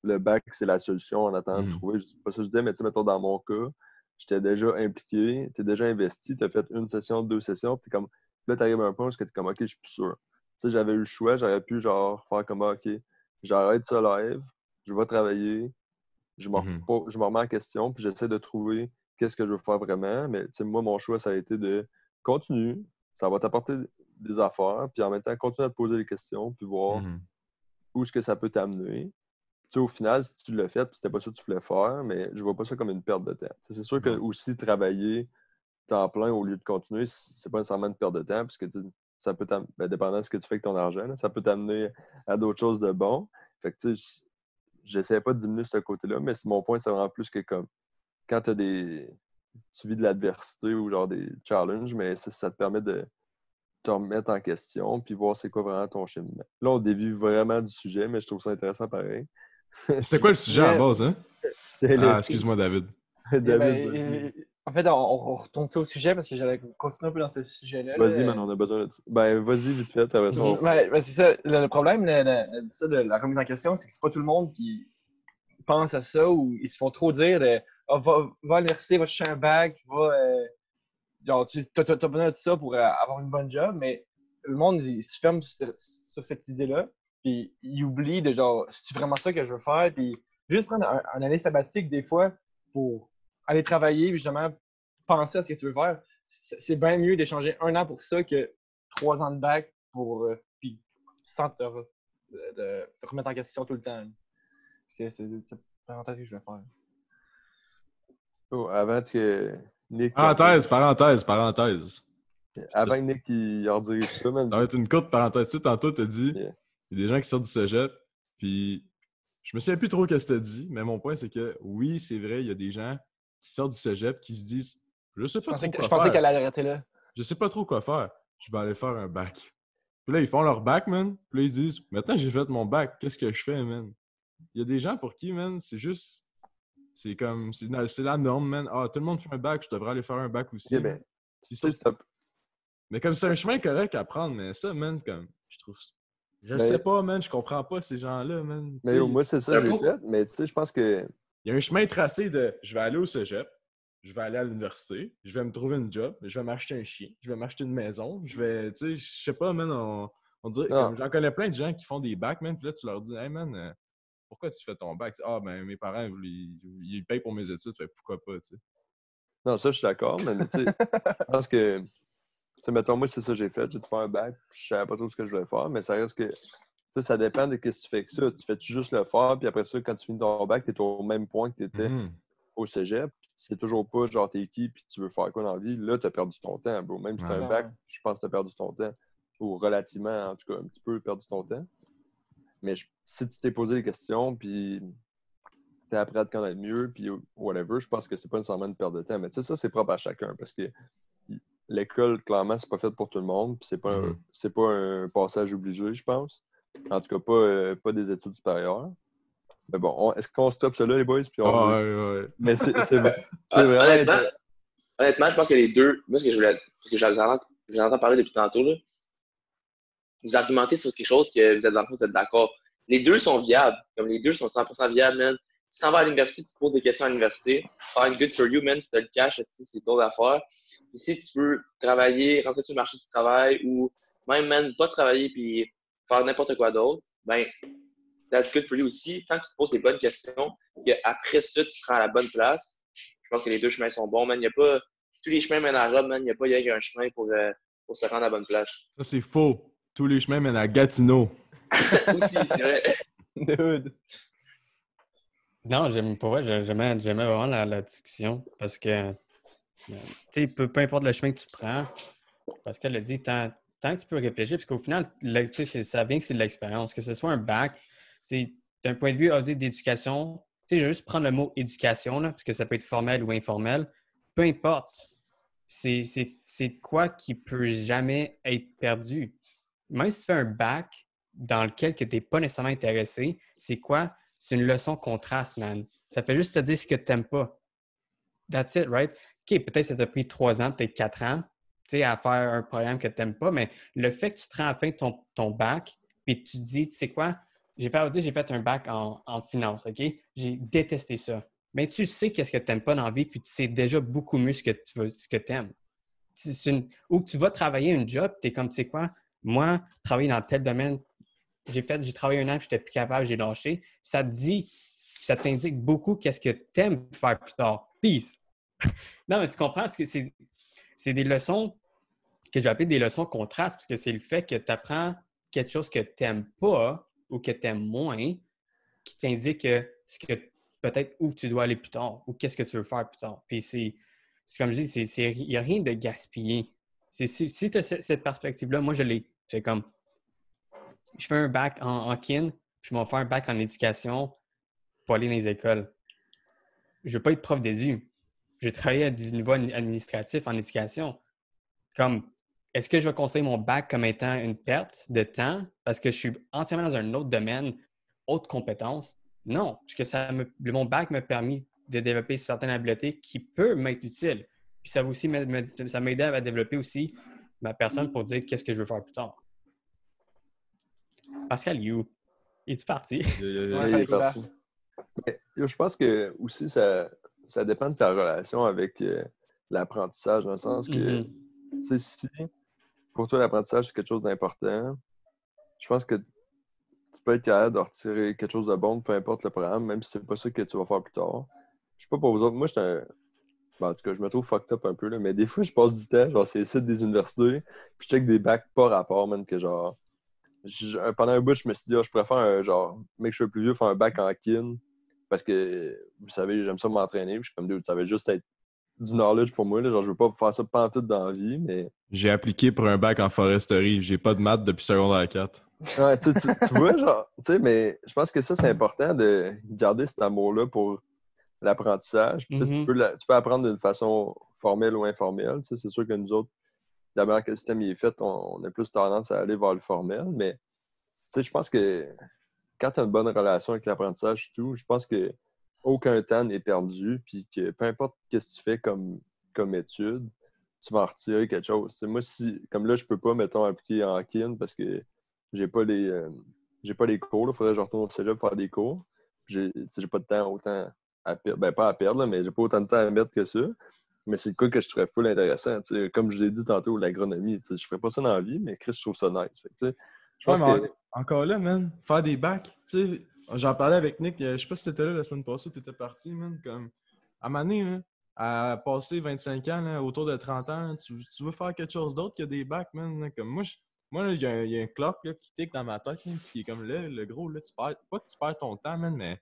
le bac, c'est la solution en attendant de Mhm. trouver. Je dis pas ça, je disais, mais tu sais, mettons, dans mon cas, j'étais déjà impliqué, t'es déjà investi, t'as fait une session, 2 sessions, puis t'es comme, là, t'arrives à un point où t'es comme, OK, je suis plus sûr. Tu sais, j'avais eu le choix, j'aurais pu, genre, faire comme, OK, j'arrête ça live, je vais travailler, Mhm. je me remets en question, puis j'essaie de trouver qu'est-ce que je veux faire vraiment. Mais moi, mon choix, ça a été de continuer. Ça va t'apporter des affaires, puis en même temps, continue à te poser des questions, puis voir Mhm. où est-ce que ça peut t'amener. Tu sais, au final, si tu l'as fait, puis c'était pas ça que tu voulais faire, mais je vois pas ça comme une perte de temps. C'est sûr que Non. aussi travailler temps plein au lieu de continuer, c'est pas nécessairement une perte de temps, puisque ça peut dépendant de ce que tu fais avec ton argent, là, ça peut t'amener à d'autres choses de bon. Fait que tu sais, j'essaie pas de diminuer ce côté-là, mais mon point, c'est vraiment plus que comme quand tu vis de l'adversité ou genre des challenges, mais ça te permet de te remettre en question puis voir c'est quoi vraiment ton cheminement. Là, on dévie vraiment du sujet, mais je trouve ça intéressant pareil. C'était quoi le sujet à la Mais, base, hein? C'était Ah, excuse-moi, David. David, vas-y. en fait, on retourne ça au sujet parce que j'allais continuer un peu dans ce sujet-là. Vas-y, Là. man, on a besoin de ça. Ben, vas-y, vite fait, puis après ça, on... Ouais, ben, c'est ça. Le problème de la remise en question, c'est que c'est pas tout le monde qui pense à ça ou ils se font trop dire de ah, va à l'université, va chercher un bac, genre, t'as besoin de ça pour avoir une bonne job, mais le monde, il se ferme sur cette idée-là, puis il oublie de genre, c'est vraiment ça que je veux faire, puis juste prendre un année sabbatique des fois pour aller travailler, puis justement penser à ce que tu veux faire. C'est bien mieux d'échanger 1 an pour ça que 3 ans de bac pour, puis sans te remettre en question tout le temps. C'est la parenthèse que je vais faire. Oh, avant que Nick y Parenthèse, redirige, parenthèse, parenthèse. avant que Nick y redirige ça, man, Ça va être une courte parenthèse. Tu sais, tantôt, t'as dit, yeah. il y a des gens qui sortent du cégep, puis je me souviens plus trop ce que t'as dit, mais mon point, c'est que oui, c'est vrai, il y a des gens qui sortent du cégep qui se disent, je sais pas trop Je quoi pensais faire. qu'elle allait arrêter là. Je sais pas trop quoi faire. Je vais aller faire un bac. Puis là, ils font leur bac, man. Puis là, ils disent, maintenant que j'ai fait mon bac, qu'est-ce que je fais, man? Il y a des gens pour qui, man, c'est juste. C'est comme. C'est la norme, man. Ah, tout le monde fait un bac, je devrais aller faire un bac Ok, aussi, ben, man. Puis Tu sais, c'est un- mais comme c'est un chemin correct à prendre, mais ça, man, comme, je trouve... Je Mais- sais pas, man, je comprends pas ces gens-là, man. Tu Mais sais, yo, moi, c'est ça que j'ai beaucoup. fait. Mais tu sais, je pense que. il y a un chemin tracé de je vais aller au cégep, je vais aller à l'université, je vais me trouver une job, je vais m'acheter un chien, je vais m'acheter une maison, je vais, tu sais, je sais pas, man, on dirait, Non. comme j'en connais plein de gens qui font des bacs, man, puis là, tu leur dis, hey, man, pourquoi tu fais ton bac? Ah, ben, mes parents, ils payent pour mes études, fait pourquoi pas, tu sais. Non, ça, je suis d'accord. Mais tu sais, je pense que. Tu sais, mettons, moi, c'est ça que j'ai fait. J'ai fait un bac. Je savais pas trop ce que je voulais faire. Mais ça reste que. Tu sais, ça dépend de ce que tu fais que ça. Tu fais-tu juste le faire, puis après ça, quand tu finis ton bac, tu es au même point que tu étais Mhm. au cégep. C'est toujours pas genre t'es qui, puis tu veux faire quoi dans la vie. Là, tu as perdu ton temps, bro. Même si tu as Ouais. un bac, je pense que tu as perdu ton temps. Ou relativement, en tout cas, un petit peu perdu ton temps. Mais si tu t'es posé des questions, puis tu es appris à te connaître mieux, puis whatever, je pense que c'est pas nécessairement une perte de temps. Mais tu sais, ça, c'est propre à chacun. Parce que l'école, clairement, c'est pas fait pour tout le monde. Puis c'est pas un passage obligé, je pense. En tout cas, pas des études supérieures. Mais bon, est-ce qu'on stoppe ça là, les boys? Puis on Ah, veut. ouais, ouais. Mais c'est vraiment. Honnêtement, honnêtement, je pense que les deux, moi, ce que je voulais, parce que j'entends parler depuis tantôt, là, vous argumentez sur quelque chose que vous êtes dans le fond, vous êtes d'accord. Les deux sont viables. Comme les deux sont 100% viables, man. Si tu t'en vas à l'université, tu te poses des questions à l'université. Fine, good for you, man. Si tu as le cash, c'est ton affaire. Puis si tu veux travailler, rentrer sur le marché du travail ou même, man, pas travailler puis faire n'importe quoi d'autre, ben, that's good for you aussi. Tant que tu te poses des bonnes questions, que après ça, tu te rends à la bonne place, je pense que les deux chemins sont bons, man. Il n'y a pas, tous les chemins mènent à Rome, man. Il n'y a pas rien qu'un chemin pour se rendre à la bonne place. Ça, c'est faux. Tous les chemins mènent à Gatineau. Aussi, c'est vrai. Dude. Non, pour vrai, j'aimais vraiment la discussion parce que, tu sais, peu importe le chemin que tu prends, parce qu'elle a dit, tant que tu peux réfléchir, parce qu'au final, tu sais, ça vient que c'est de l'expérience, que ce soit un bac, tu sais, d'un point de vue d'éducation, tu sais, je vais juste prendre le mot éducation, là, parce que ça peut être formel ou informel, peu importe, c'est quoi qui peut jamais être perdu. Même si tu fais un bac dans lequel tu n'es pas nécessairement intéressé, c'est quoi? C'est une leçon contraste, man. Ça fait juste te dire ce que tu n'aimes pas. That's it, right? OK, peut-être ça t'a pris 3 ans, peut-être 4 ans, tu sais, à faire un programme que tu n'aimes pas, mais le fait que tu te rends à la fin de ton bac, puis tu te dis, tu sais quoi? J'ai fait un bac en finance, OK? J'ai détesté ça. Mais tu sais qu'est-ce que tu n'aimes pas dans la vie, puis tu sais déjà beaucoup mieux ce que tu veux, ce que tu aimes. Ou que tu vas travailler un job, tu es comme, tu sais quoi? Moi, travailler dans tel domaine, j'ai travaillé 1 an, puis je n'étais plus capable, j'ai lâché. Ça te dit, ça t'indique beaucoup qu'est-ce que tu aimes faire plus tard. Peace! Non, mais tu comprends, parce que c'est des leçons que j'ai appelées des leçons contrastes, parce que c'est le fait que tu apprends quelque chose que tu n'aimes pas ou que tu aimes moins, qui t'indique ce que peut-être où tu dois aller plus tard ou qu'est-ce que tu veux faire plus tard. Puis c'est comme je dis, il n'y a rien de gaspillé. Si tu as cette perspective-là, moi je l'ai. C'est comme, je fais un bac en kin, puis je m'en fais un bac en éducation pour aller dans les écoles. Je ne veux pas être prof d'édu. Je vais travailler à des niveaux administratifs en éducation. Comme, est-ce que je vais conseiller mon bac comme étant une perte de temps parce que je suis entièrement dans un autre domaine, autre compétence? Non, parce que mon bac m'a permis de développer certaines habiletés qui peuvent m'être utiles. Puis ça va aussi ça m'a aidé à développer aussi ma personne pour dire qu'est-ce que je veux faire plus tard. Pascal, you, es-tu parti? Ouais, Il ça est éclaire. parti. Mais, yo, je pense que aussi ça dépend de ta relation avec l'apprentissage, dans le sens que tu sais, si pour toi l'apprentissage c'est quelque chose d'important, je pense que tu peux être capable de retirer quelque chose de bon, peu importe le programme, même si c'est pas ça que tu vas faire plus tard. Je sais pas pour vous autres, moi en tout cas, je me trouve fucked up un peu, là, mais des fois je passe du temps, genre c'est les sites des universités, puis je check des bacs pas rapport, man, que genre pendant un bout, je me suis dit, je préfère mec, je suis plus vieux, faire un bac en kin. Parce que, vous savez, j'aime ça m'entraîner. Puis je suis comme, dude, ça va juste être du knowledge pour moi. Là. Genre, je veux pas faire ça pantoute dans la vie, mais. J'ai appliqué pour un bac en foresterie. J'ai pas de maths depuis secondaire 4. Ouais, tu vois, genre, tu sais, mais je pense que ça, c'est important de garder cet amour-là pour l'apprentissage. Puis, tu peux apprendre d'une façon formelle ou informelle. Tu sais, c'est sûr que nous autres, d'abord que le système est fait, on a plus tendance à aller vers le formel. Mais, tu sais, je pense que quand tu as une bonne relation avec l'apprentissage et tout, je pense que aucun temps n'est perdu, puis que peu importe ce que tu fais comme étude, tu vas en retirer quelque chose. T'sais, moi, si, comme là, je peux pas, mettons, appliquer en kin parce que j'ai pas les cours. Il faudrait que je retourne au cégep faire des cours. J'ai pas de temps autant à perdre. Ben, pas à perdre, là, mais j'ai pas autant de temps à mettre que ça. Mais c'est quoi que je trouvais full intéressant. T'sais, comme je l'ai dit tantôt, l'agronomie. Je ferais pas ça dans la vie, mais Chris, je trouve ça nice. Fait que, je Ouais, pense mais que. encore là, man, faire des bacs, tu sais, j'en parlais avec Nick, je sais pas si t'étais là la semaine passée, t'étais parti, man, comme, à un moment donné, là, à passer 25 ans, là, autour de 30 ans, là, tu veux faire quelque chose d'autre que des bacs, man, là, comme moi, là, il y a un clock, là, qui tique dans ma tête, là, qui est comme, là, le gros, là, pas que tu perds ton temps, man, mais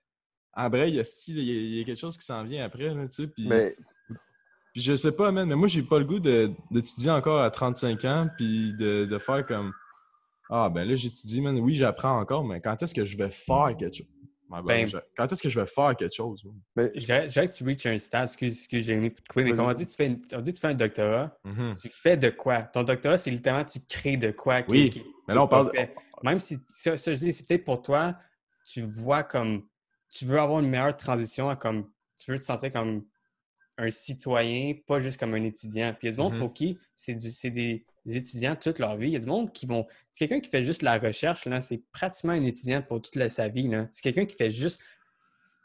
en vrai, il y a quelque chose qui s'en vient après, là, tu sais, Mais puis je sais pas, man, mais moi, j'ai pas le goût d'étudier encore à 35 ans, puis de faire comme, ah, ben là, j'étudie, man. Oui, j'apprends encore, mais quand est-ce que je vais faire quelque chose? Ben, Quand est-ce que je vais faire quelque chose? Man? mais je dirais que tu reaches un stade, excuse, j'ai aimé couper, mais comme on vas-y. dit, on dit que tu fais un doctorat, Mhm. tu fais de quoi? Ton doctorat, c'est littéralement tu crées de quoi qui Oui, mais là, est on pas parle. fait. Même si, ça je dis, c'est peut-être pour toi, tu vois comme, tu veux avoir une meilleure transition à comme, tu veux te sentir comme un citoyen, pas juste comme un étudiant. Puis il y a du monde Mhm. pour qui c'est des étudiants toute leur vie. Il y a du monde qui vont. C'est quelqu'un qui fait juste la recherche, là, c'est pratiquement un étudiant pour sa vie. Là. C'est quelqu'un qui fait juste.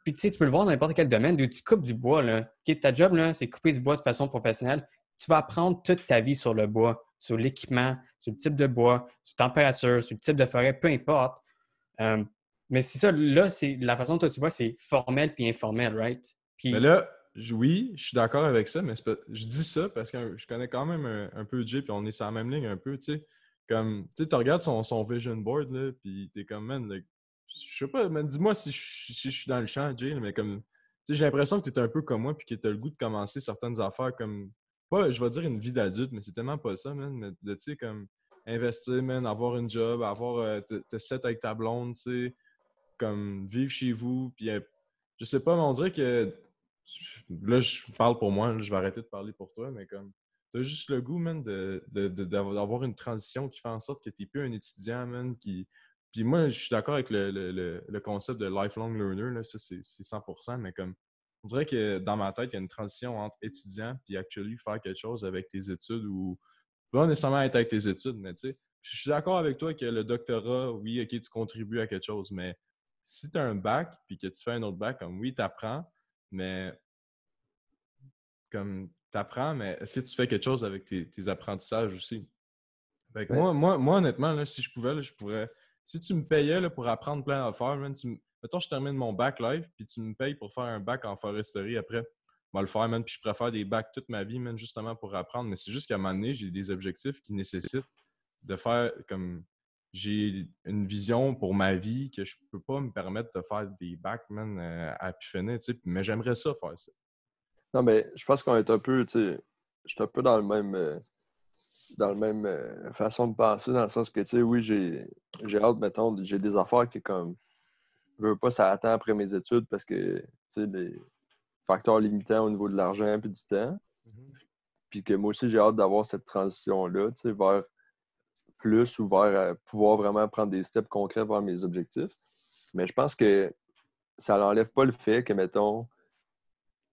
Puis tu sais, tu peux le voir dans n'importe quel domaine, où tu coupes du bois. Là. Okay, ta job, là, c'est couper du bois de façon professionnelle. Tu vas apprendre toute ta vie sur le bois, sur l'équipement, sur le type de bois, sur la température, sur le type de forêt, peu importe. Euh, mais c'est ça, là, c'est la façon dont toi, tu vois, c'est formel puis informel, right? Mais Puis là, oui, je suis d'accord avec ça, mais je dis ça parce que je connais quand même un peu Jay, puis on est sur la même ligne un peu, tu sais. Comme, tu sais, tu regardes son vision board, là, puis t'es comme, man, là, je sais pas, man, dis-moi si je suis dans le champ, Jay, là, mais comme, tu sais, j'ai l'impression que t'es un peu comme moi, puis que t'as le goût de commencer certaines affaires comme, pas, je vais dire une vie d'adulte, mais c'est tellement pas ça, man, mais de, tu sais, comme, investir, man, avoir une job, te set avec ta blonde, tu sais, comme, vivre chez vous, puis je sais pas, mais on dirait que là, je parle pour moi, là, je vais arrêter de parler pour toi, mais comme t'as juste le goût, man, d'avoir une transition qui fait en sorte que t'es plus un étudiant, man, qui. Puis moi, je suis d'accord avec le concept de lifelong learner, là, ça c'est 100%, mais comme on dirait que dans ma tête, il y a une transition entre étudiant puis actually faire quelque chose avec tes études ou pas nécessairement être avec tes études, mais tu sais, je suis d'accord avec toi que le doctorat, oui, ok, tu contribues à quelque chose, mais si tu as un bac puis que tu fais un autre bac, comme oui, tu apprends, mais comme t'apprends, mais est-ce que tu fais quelque chose avec tes apprentissages aussi? Fait que Mais, moi, honnêtement, là, si je pouvais, là, je pourrais. Si tu me payais là, pour apprendre plein d'affaires, man, mettons, je termine mon bac live, puis tu me payes pour faire un bac en foresterie après. Je vais le faire, man, puis je préfère des bacs toute ma vie, man, justement pour apprendre. Mais c'est juste qu'à un moment donné, j'ai des objectifs qui nécessitent de faire comme. J'ai une vision pour ma vie que je peux pas me permettre de faire des bacs, man, à pu finir, tu sais. Mais j'aimerais ça faire ça. non, mais je pense qu'on est un peu, tu sais, je suis un peu dans le même façon de penser, dans le sens que, tu sais, oui, j'ai hâte, mettons, j'ai des affaires qui, comme, je veux pas, ça attend après mes études parce que, tu sais, des facteurs limitants au niveau de l'argent et du temps. Puis que moi aussi, j'ai hâte d'avoir cette transition-là, tu sais, vers plus ou vers pouvoir vraiment prendre des steps concrets vers mes objectifs. Mais je pense que ça n'enlève pas le fait que, mettons,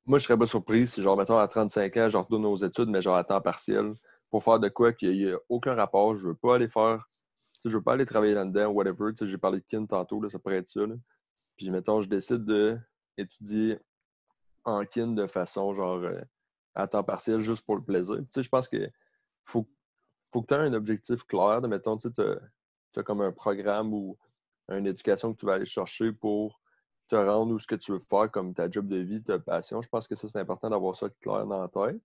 moi, je serais pas surpris si, genre, mettons, à 35 ans, je retourne aux études, mais genre à temps partiel, pour faire de quoi qu'il n'y a aucun rapport. Je veux pas aller faire, tu sais, je veux pas aller travailler là-dedans, whatever. Tu sais, j'ai parlé de kin tantôt, là, ça pourrait être ça, là. Puis, mettons, je décide d'étudier en kin de façon, genre, à temps partiel, juste pour le plaisir. Tu sais, je pense que faut, faut que tu aies un objectif clair. De, mettons, tu sais, as comme un programme ou une éducation que tu vas aller chercher pour te rendre où ce que tu veux faire comme ta job de vie, ta passion. Je pense que ça, c'est important d'avoir ça clair dans la tête.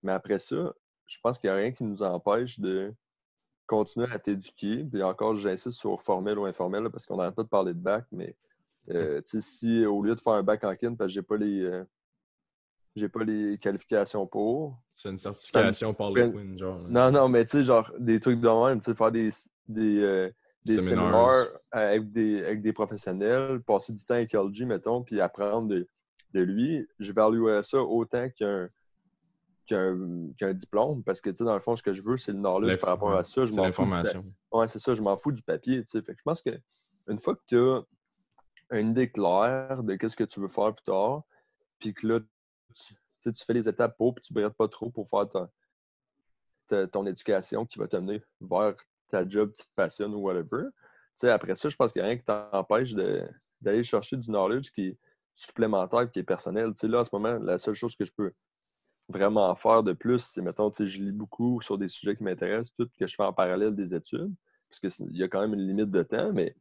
Mais après ça, je pense qu'il n'y a rien qui nous empêche de continuer à t'éduquer. Puis encore, j'insiste sur formel ou informel, là, parce qu'on n'arrête pas de parler de bac, mais tu sais, si au lieu de faire un bac en kin, parce que j'ai pas les qualifications pour, C'est une ça me certification par le prenne- Queen, genre. non, non, mais tu sais, genre, des trucs de même, tu sais, faire des séminaires Seminars. avec des professionnels, passer du temps avec LG, mettons, puis apprendre de lui, je valuerais ça autant qu'un diplôme, parce que, tu sais, dans le fond, ce que je veux, c'est le knowledge par rapport Ouais, à ça. Je c'est m'en fous l'information. ouais, c'est ça, je m'en fous du papier, tu sais. Fait que je pense que une fois que tu as une idée claire de qu'est-ce que tu veux faire plus tard, puis que là, tu fais les étapes pour, puis tu ne brettes pas trop pour faire ton éducation qui va t'amener vers ta job qui te passionne ou whatever. Après ça, je pense qu'il n'y a rien qui t'empêche d'aller chercher du knowledge qui est supplémentaire, qui est personnel. Là, en ce moment, la seule chose que je peux vraiment faire de plus, c'est, mettons, je lis beaucoup sur des sujets qui m'intéressent, tout que je fais en parallèle des études, parce qu'il y a quand même une limite de temps, mais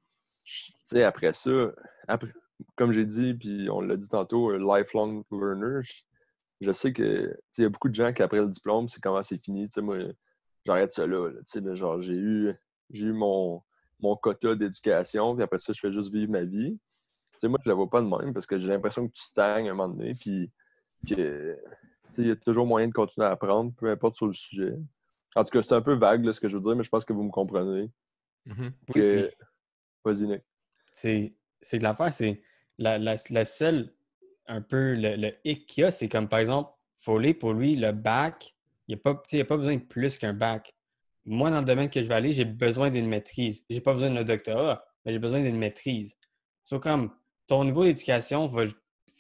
après ça, comme j'ai dit, puis on l'a dit tantôt, lifelong learner, je sais que il y a beaucoup de gens qui, après le diplôme, c'est comment c'est fini. Moi, j'arrête ça là. Genre, j'ai eu mon quota d'éducation, puis après ça, je fais juste vivre ma vie. Moi, je la vois pas de même parce que j'ai l'impression que tu stagnes à un moment donné, puis que il y a toujours moyen de continuer à apprendre, peu importe sur le sujet. En tout cas, c'est un peu vague là, ce que je veux dire, mais je pense que vous me comprenez. Oui, Que... Vas-y, Nick. C'est que l'affaire, c'est la seule, un peu, le hic qu'il y a, c'est comme, par exemple, Foley, pour lui, le bac, il n'y a pas besoin de plus qu'un bac. Moi, dans le domaine que je vais aller, j'ai besoin d'une maîtrise. J'ai pas besoin d'un doctorat, mais j'ai besoin d'une maîtrise. C'est comme, ton niveau d'éducation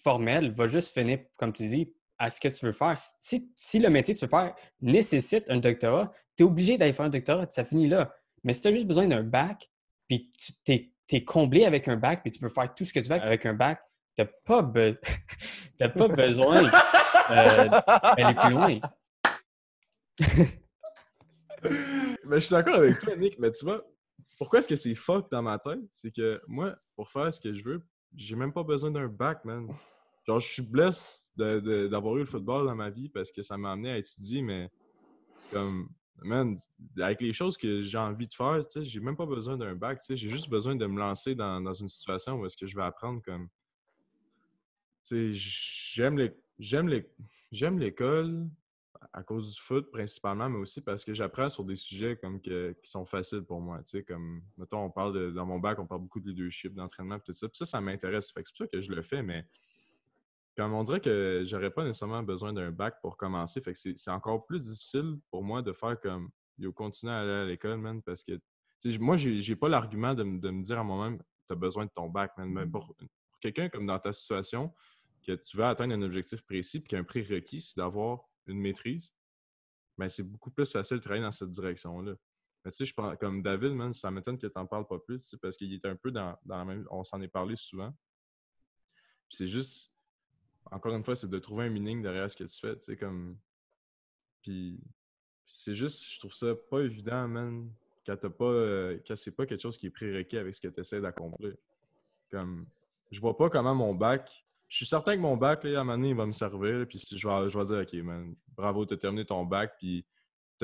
formel va juste finir, comme tu dis, à ce que tu veux faire. Si le métier que tu veux faire nécessite un doctorat, tu es obligé d'aller faire un doctorat, ça finit là. Mais si tu as juste besoin d'un bac, puis tu es comblé avec un bac, puis tu peux faire tout ce que tu veux avec un bac, tu n'as pas, pas besoin d'aller plus loin. Mais je suis d'accord avec toi, Nick, mais tu vois, pourquoi est-ce que c'est fuck dans ma tête? C'est que moi, pour faire ce que je veux, j'ai même pas besoin d'un bac, man. Genre, je suis blessé d'avoir eu le football dans ma vie parce que ça m'a amené à étudier, mais comme, man, avec les choses que j'ai envie de faire, tu sais, j'ai même pas besoin d'un bac, tu sais, j'ai juste besoin de me lancer dans une situation où est-ce que je vais apprendre comme, tu sais, j'aime l'école à cause du foot principalement, mais aussi parce que j'apprends sur des sujets comme qui sont faciles pour moi, tu sais, comme, mettons, on parle dans mon bac, on parle beaucoup de leadership, d'entraînement, tout ça, puis ça m'intéresse, fait que c'est pour ça que je le fais, mais comme on dirait que j'aurais pas nécessairement besoin d'un bac pour commencer. Fait que c'est encore plus difficile pour moi de faire comme yo, continuer à aller à l'école, man, parce que moi, j'ai pas l'argument de me dire à moi-même t'as besoin de ton bac, man. Mais pour quelqu'un comme dans ta situation, que tu veux atteindre un objectif précis et qu'un prérequis, c'est d'avoir une maîtrise, ben c'est beaucoup plus facile de travailler dans cette direction-là. Mais tu sais, je pense comme David, man, ça m'étonne que tu n'en parles pas plus, parce qu'il était un peu dans la même. On s'en est parlé souvent. Puis c'est juste. Encore une fois, c'est de trouver un meaning derrière ce que tu fais, tu sais, comme... Puis c'est juste, je trouve ça pas évident, man, quand t'as pas... quand c'est pas quelque chose qui est prérequis avec ce que tu essaies d'accomplir. Comme, je vois pas comment mon bac... Je suis certain que mon bac, là, à un moment donné, il va me servir, puis je vais dire, OK, man, bravo, t'as terminé ton bac, puis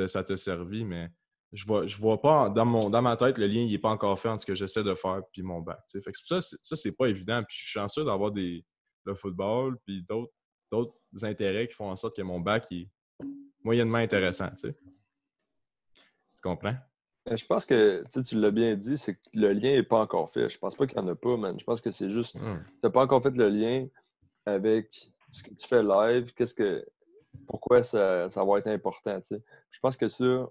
ça t'a servi, mais je vois pas, dans ma tête, le lien, il est pas encore fait entre ce que j'essaie de faire puis mon bac, tu sais. Fait que ça, c'est pas évident, puis je suis chanceux d'avoir le football, puis d'autres intérêts qui font en sorte que mon bac est moyennement intéressant, tu sais. Tu comprends? Je pense que tu l'as bien dit, c'est que le lien n'est pas encore fait. Je pense pas qu'il n'y en a pas, man. Je pense que c'est juste. Tu n'as pas encore fait le lien avec ce que tu fais live, pourquoi ça va être important. Tu sais. Je pense que ça,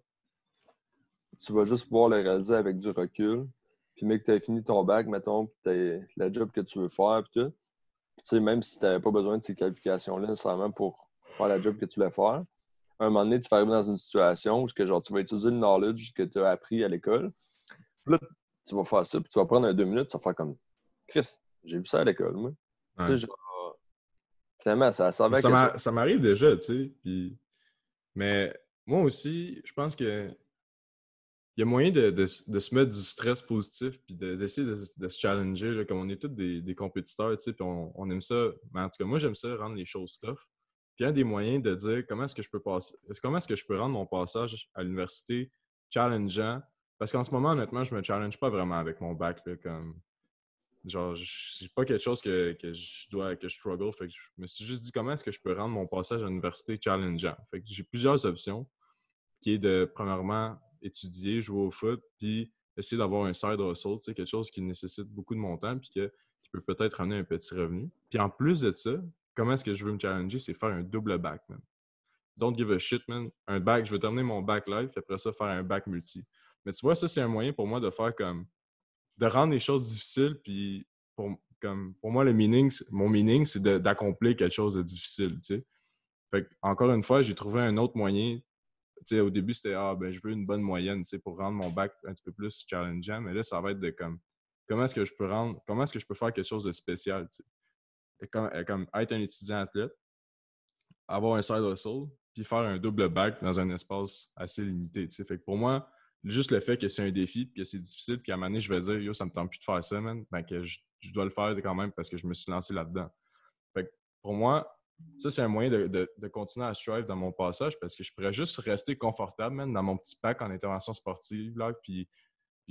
tu vas juste pouvoir le réaliser avec du recul. Puis, mec, que tu as fini ton bac, mettons, puis tu as la job que tu veux faire, puis tout. Tu sais, même si tu n'avais pas besoin de ces qualifications-là nécessairement pour faire la job que tu voulais faire, à un moment donné, tu vas arriver dans une situation où genre, tu vas utiliser le knowledge que tu as appris à l'école. Puis là, tu vas faire ça, puis tu vas prendre 2 minutes, tu vas faire comme Chris, j'ai vu ça à l'école, moi. Ouais. Tu sais, genre, finalement, ça servait à quelque chose. Ça m'arrive déjà, tu sais. Puis... Mais moi aussi, je pense que il y a moyen de se mettre du stress positif puis d'essayer de se challenger. Là, comme on est tous des compétiteurs, tu sais, puis on aime ça. Mais en tout cas, moi, j'aime ça rendre les choses tough. Puis un des moyens de dire comment est-ce que je peux rendre mon passage à l'université challengeant. Parce qu'en ce moment, honnêtement, je me challenge pas vraiment avec mon bac. Là, comme, genre, c'est pas quelque chose que je struggle. Fait que je me suis juste dit comment est-ce que je peux rendre mon passage à l'université challengeant. Fait que j'ai plusieurs options qui est de, premièrement, étudier, jouer au foot, puis essayer d'avoir un side hustle, tu sais, quelque chose qui nécessite beaucoup de mon temps, puis qui peut peut-être ramener un petit revenu. Puis en plus de ça, comment est-ce que je veux me challenger, c'est faire un double bac, man. Don't give a shit, man. Un bac, je veux terminer mon bac live, puis après ça, faire un bac multi. Mais tu vois, ça, c'est un moyen pour moi de faire comme... de rendre les choses difficiles, puis pour moi, mon meaning, c'est d'accomplir quelque chose de difficile, tu sais. Fait que, encore une fois, j'ai trouvé un autre moyen sais, au début, c'était ben, je veux une bonne moyenne, tu sais, pour rendre mon bac un petit peu plus challengeant. Mais là, ça va être de comme comment est-ce que je peux faire quelque chose de spécial, tu sais. Et comme être un étudiant athlète, avoir un side hustle, puis faire un double bac dans un espace assez limité, tu sais. Fait que pour moi, juste le fait que c'est un défi, puis que c'est difficile, puis à un moment donné, je vais dire, yo, ça me tente plus de faire ça, man, ben que je dois le faire quand même parce que je me suis lancé là-dedans. Fait que pour moi, ça, c'est un moyen de continuer à strive dans mon passage parce que je pourrais juste rester confortable, man, dans mon petit pack en intervention sportive, là, puis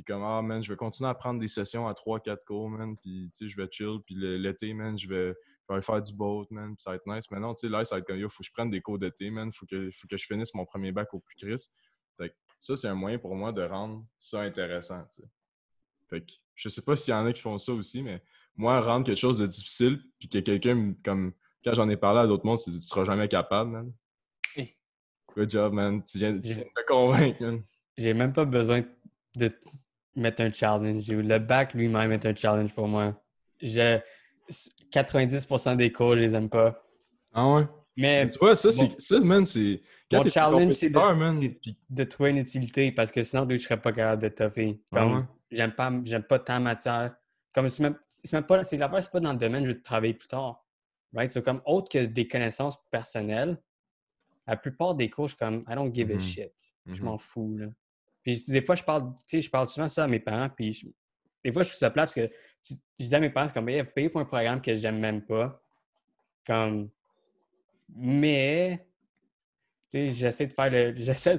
comme, man, je vais continuer à prendre des sessions à 3-4 cours, man, puis, tu sais, je vais chill, puis l'été, man, je vais aller faire du boat, man, puis ça va être nice. Mais non, tu sais, là, ça va être comme, yo, faut que je prenne des cours d'été, man, faut que je finisse mon premier bac au plus Christ. Fait que ça, c'est un moyen pour moi de rendre ça intéressant, tu sais. Fait que je sais pas s'il y en a qui font ça aussi, mais moi, rendre quelque chose de difficile, puis que quelqu'un, comme, quand j'en ai parlé à d'autres mondes, tu seras jamais capable, man. Hey. Good job, man. Tu viens de me convaincre, man. J'ai même pas besoin de mettre un challenge. Le bac lui-même est un challenge pour moi. 90% des cours, je les aime pas. Ah ouais? Mais tu vois, ça, bon, ça, man, c'est... Quand mon t'es un challenge, c'est compétiteur, man, puis... de trouver une utilité parce que sinon, je serais pas capable de toffer. Comme, Ah ouais? j'aime pas tant matière. Comme, c'est même pas, c'est l'affaire, c'est pas dans le domaine, je vais travailler plus tard. Right? C'est comme, autre que des connaissances personnelles, la plupart des cours, je suis comme, I don't give a shit. Je m'en fous, là. Puis des fois, je parle souvent ça à mes parents, puis des fois, je trouve ça plate parce que je disais à mes parents, c'est comme, hey, vous payez pour un programme que j'aime même pas. Comme, mais, tu sais, j'essaie de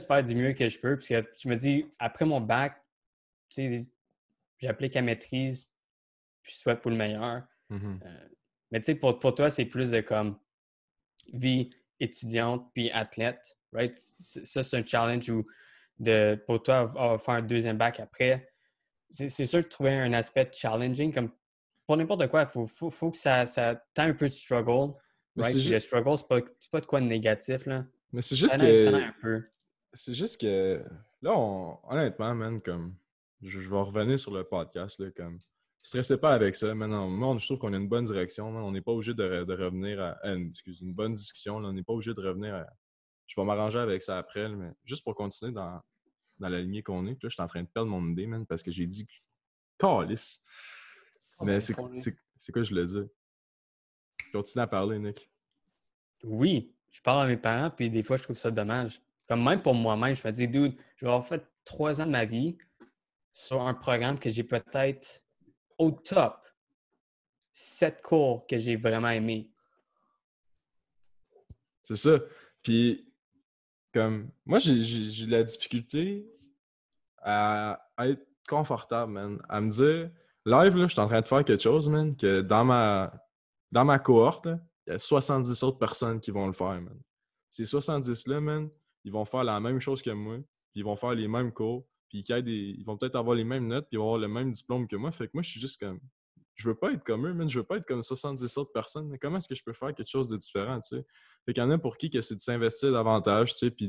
faire du mieux que je peux, parce que je me dis, après mon bac, tu sais, j'applique à maîtrise, puis je souhaite pour le meilleur. Mais tu sais, pour toi, c'est plus de comme vie étudiante puis athlète, right? Ça, c'est un challenge où pour toi, faire un deuxième bac après, c'est sûr de trouver un aspect challenging. Comme pour n'importe quoi, il faut que ça t'ait un peu de struggle, Mais right? Puis le struggle, c'est pas de quoi de négatif, là. Mais c'est juste T'en as un peu. C'est juste que... Là, honnêtement, man, comme... Je vais revenir sur le podcast, là, comme... Stressez pas avec ça. Maintenant, moi, je trouve qu'on a une bonne direction. Man. On n'est pas obligé de revenir à... une bonne discussion. Là. On n'est pas obligé de revenir à... Je vais m'arranger avec ça après, là, mais juste pour continuer dans la lignée qu'on est. Puis là, je suis en train de perdre mon idée, man, parce que j'ai dit calice. Mais c'est quoi je voulais dire? Continue à parler, Nick. Oui, je parle à mes parents, puis des fois, je trouve ça dommage. Comme même pour moi-même, je me dis, dude, je vais avoir fait 3 ans de ma vie sur un programme que j'ai peut-être au top 7 cours que j'ai vraiment aimé. C'est ça. Puis, comme, moi, j'ai de la difficulté à être confortable, man. À me dire, live, là, je suis en train de faire quelque chose, man, que dans ma cohorte, il y a 70 autres personnes qui vont le faire, man. Ces 70-là, man, ils vont faire la même chose que moi, puis ils vont faire les mêmes cours, puis ils vont peut-être avoir les mêmes notes, puis ils vont avoir le même diplôme que moi. Fait que moi, je suis juste comme... Je veux pas être comme eux, man. Je veux pas être comme 70 autres personnes. Mais comment est-ce que je peux faire quelque chose de différent, tu sais? Fait qu'il y en a pour qui que c'est de s'investir davantage, tu sais, puis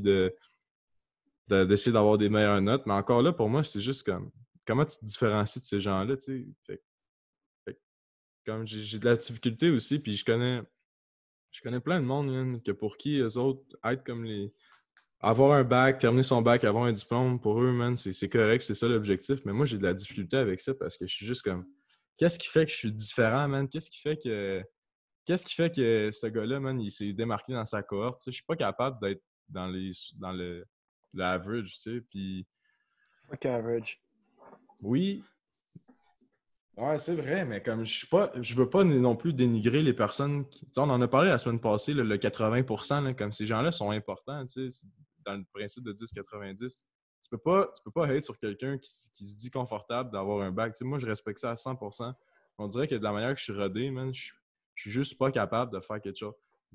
d'essayer d'avoir des meilleures notes. Mais encore là, pour moi, c'est juste comme... Comment tu te différencies de ces gens-là, tu sais? Fait que comme j'ai de la difficulté aussi, puis je connais plein de monde, man, que pour qui eux autres, être comme les... Avoir un bac, terminer son bac, avoir un diplôme, pour eux, man, c'est correct, c'est ça l'objectif. Mais moi, j'ai de la difficulté avec ça parce que je suis juste comme... Qu'est-ce qui fait que je suis différent, man? Qu'est-ce qui fait que ce gars-là, man, il s'est démarqué dans sa cohorte? Tu sais, je suis pas capable d'être dans l'average, tu sais. Puis Fuck average. oui, ouais, c'est vrai, mais comme je veux pas non plus dénigrer les personnes qui... Tu sais, on en a parlé la semaine passée, le 80%, là, comme ces gens-là sont importants, tu sais, dans le principe de 10-90. Tu peux pas hate sur quelqu'un qui se dit confortable d'avoir un bac. Tu sais, moi, je respecte ça à 100%. On dirait que de la manière que je suis rodé, man, je suis juste pas capable de faire quelque chose.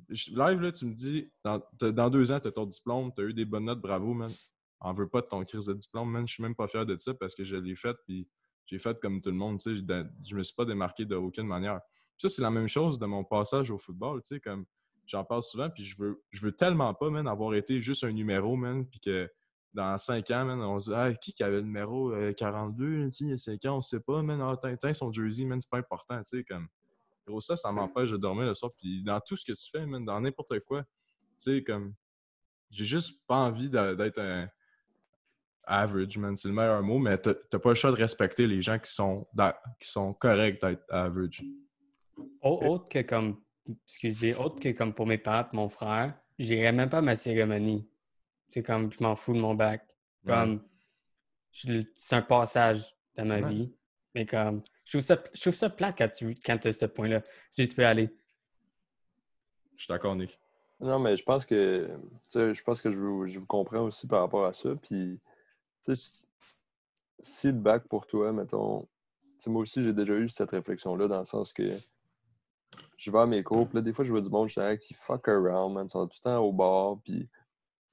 Live, là, tu me dis, dans 2 ans, tu as ton diplôme, tu as eu des bonnes notes, bravo, man. On veut pas de ton crise de diplôme, man. Je suis même pas fier de ça parce que je l'ai fait, puis j'ai fait comme tout le monde, tu sais. Je me suis pas démarqué d'aucune manière. Puis ça, c'est la même chose de mon passage au football, tu sais, comme j'en parle souvent, puis je veux tellement pas, man, avoir été juste un numéro, man, puis que dans 5 ans, man, on se dit, ah, qui avait le numéro 42, tu sais, il y a 5 ans, on sait pas, man, ah, Tintin, son jersey, man, c'est pas important, tu sais, comme, gros, ça m'empêche de dormir le soir, puis dans tout ce que tu fais, man, dans n'importe quoi, tu sais, comme, j'ai juste pas envie d'être un average, man. C'est le meilleur mot, mais t'as pas le choix de respecter les gens qui sont corrects d'être average. Autre que comme, excusez, autre que comme pour mes parents et mon frère, j'irais même pas à ma cérémonie. C'est comme, je m'en fous de mon bac. Comme, c'est un passage dans ma Ouais. vie. Mais comme, je trouve ça plate quand tu as ce point-là. Je dis, tu peux aller. Je suis d'accord, Nick. Non, mais je pense que, tu sais, je vous comprends aussi par rapport à ça. Puis, tu sais, si le bac pour toi, mettons, tu sais, moi aussi, j'ai déjà eu cette réflexion-là dans le sens que je vais à mes cours, puis là, des fois, je vois du monde, je dis, qui fuck around, man, ils sont tout le temps au bar, puis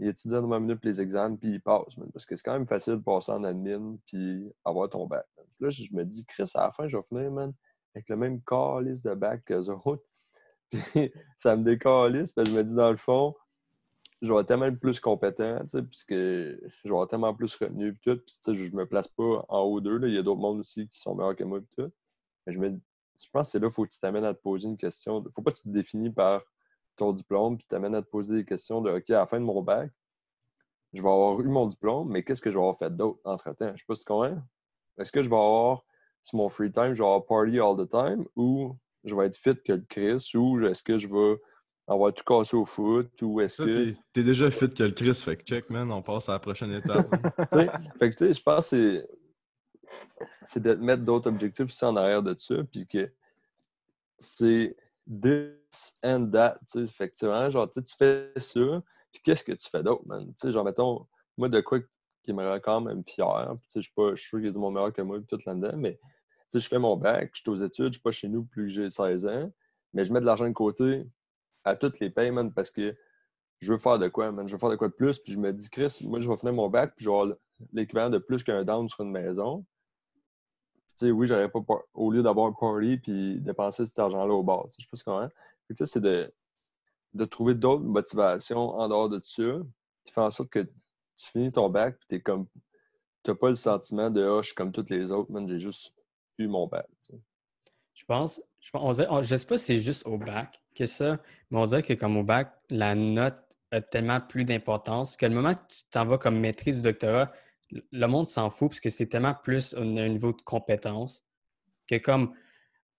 ils étudient dans ma minute les examens, puis ils passent, man, parce que c'est quand même facile de passer en admin, puis avoir ton bac, man. Puis là, je me dis, Chris, à la fin, je vais finir, man, avec le même calice de bac qu'eux autres. Puis ça me décalisse, puis je me dis, dans le fond, je vais être tellement plus compétent, tu sais, puisque je vais avoir tellement plus retenu, puis tout, puis tu sais, je me place pas en haut d'eux, là, il y a d'autres mondes aussi qui sont meilleurs que moi, puis tout. Mais je pense que c'est là qu'il faut que tu t'amènes à te poser une question. Faut pas que tu te définis par ton diplôme, puis t'amènes à te poser des questions de, OK, à la fin de mon bac, je vais avoir eu mon diplôme, mais qu'est-ce que je vais avoir fait d'autre entre-temps? Je sais pas si tu comprends. Est-ce que je vais avoir, sur mon free time, je vais avoir party all the time, ou je vais être fit que le Chris, ou est-ce que je vais avoir tout cassé au foot, ou est-ce Ça, que... t'es déjà fit que le Chris, fait que check, man. On passe à la prochaine étape. Man. Tu sais, fait que tu sais, je pense que c'est de mettre d'autres objectifs aussi en arrière de ça, puis que c'est this and that, tu sais, effectivement, genre, tu fais ça, puis qu'est-ce que tu fais d'autre, man? Tu sais, genre, mettons, moi, de quoi qui me rend quand même fier, puis tu sais, je suis sûr qu'il y a du monde meilleur que moi, puis tout là-dedans, mais, tu sais, je fais mon bac, je suis aux études, je suis pas chez nous plus que j'ai 16 ans, mais je mets de l'argent de côté à toutes les payes, man, parce que je veux faire de quoi, man? Je veux faire de quoi de plus, puis je me dis, Chris, moi, je vais finir mon bac, puis je vais avoir l'équivalent de plus qu'un down sur une maison. Tu sais, oui, j'aurais pas, au lieu d'avoir un party puis dépenser cet argent-là au bar. Tu sais, je sais pas comment. Tu sais, c'est de trouver d'autres motivations en dehors de ça qui font en sorte que tu finis ton bac puis t'as pas le sentiment de je suis comme tous les autres, man, j'ai juste eu mon bac. Tu sais. Je sais pas si c'est juste au bac que ça, mais on dirait que comme au bac, la note a tellement plus d'importance que le moment que tu t'en vas comme maîtrise du doctorat, le monde s'en fout parce que c'est tellement plus un niveau de compétence que comme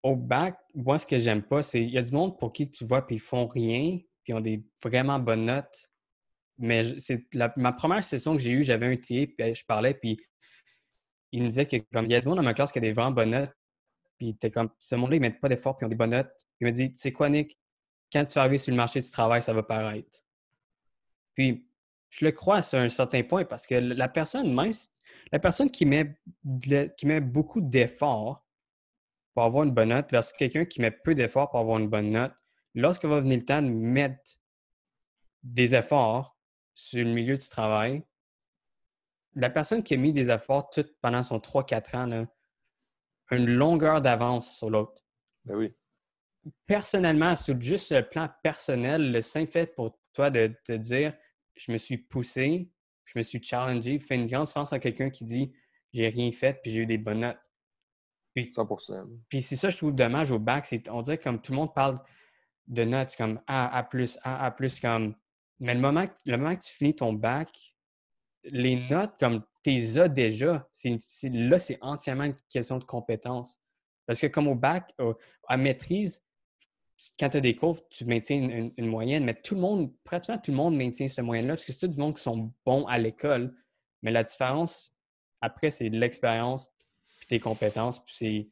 au bac, moi, ce que j'aime pas, c'est il y a du monde pour qui tu vois puis ils font rien puis ils ont des vraiment bonnes notes. Mais ma première session que j'ai eue, j'avais un TA puis je parlais puis il me disait que comme il y a du monde dans ma classe qui a des vraiment bonnes notes. Puis t'es comme, ce monde-là, ils mettent pas d'efforts, puis ils ont des bonnes notes. Il me dit, tu sais quoi, Nick? Quand tu vas arriver sur le marché du travail, ça va paraître. Puis, je le crois à un certain point parce que la personne, même la personne qui met beaucoup d'efforts pour avoir une bonne note versus quelqu'un qui met peu d'efforts pour avoir une bonne note, lorsque va venir le temps de mettre des efforts sur le milieu du travail, la personne qui a mis des efforts tout pendant son 3-4 ans, là, a une longueur d'avance sur l'autre. Ben oui. Personnellement, sur juste le plan personnel, le simple fait pour toi de te dire je me suis poussé, je me suis challengé, fait une grande différence à quelqu'un qui dit j'ai rien fait puis j'ai eu des bonnes notes. Puis, 100%. puis c'est ça, je trouve dommage au bac, on dirait comme tout le monde parle de notes comme A, A+, comme. Mais le moment que tu finis ton bac, les notes, comme tu les as déjà, là, c'est entièrement une question de compétence. Parce que comme au bac, à maîtrise, quand tu as des cours, tu maintiens une moyenne, mais pratiquement tout le monde maintient cette moyenne-là, parce que c'est tout du monde qui sont bons à l'école. Mais la différence, après, c'est l'expérience puis tes compétences. Puis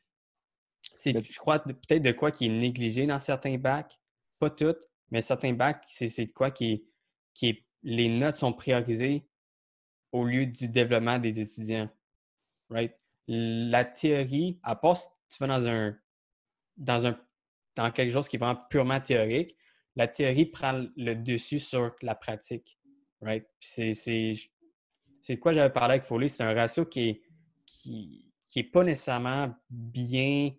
je crois, peut-être de quoi qui est négligé dans certains bacs. Pas toutes, mais certains bacs, c'est de quoi les notes sont priorisées au lieu du développement des étudiants. Right? La théorie, à part si tu vas dans quelque chose qui est vraiment purement théorique, la théorie prend le dessus sur la pratique. Right? C'est de quoi j'avais parlé avec Foley, c'est un ratio qui est pas nécessairement bien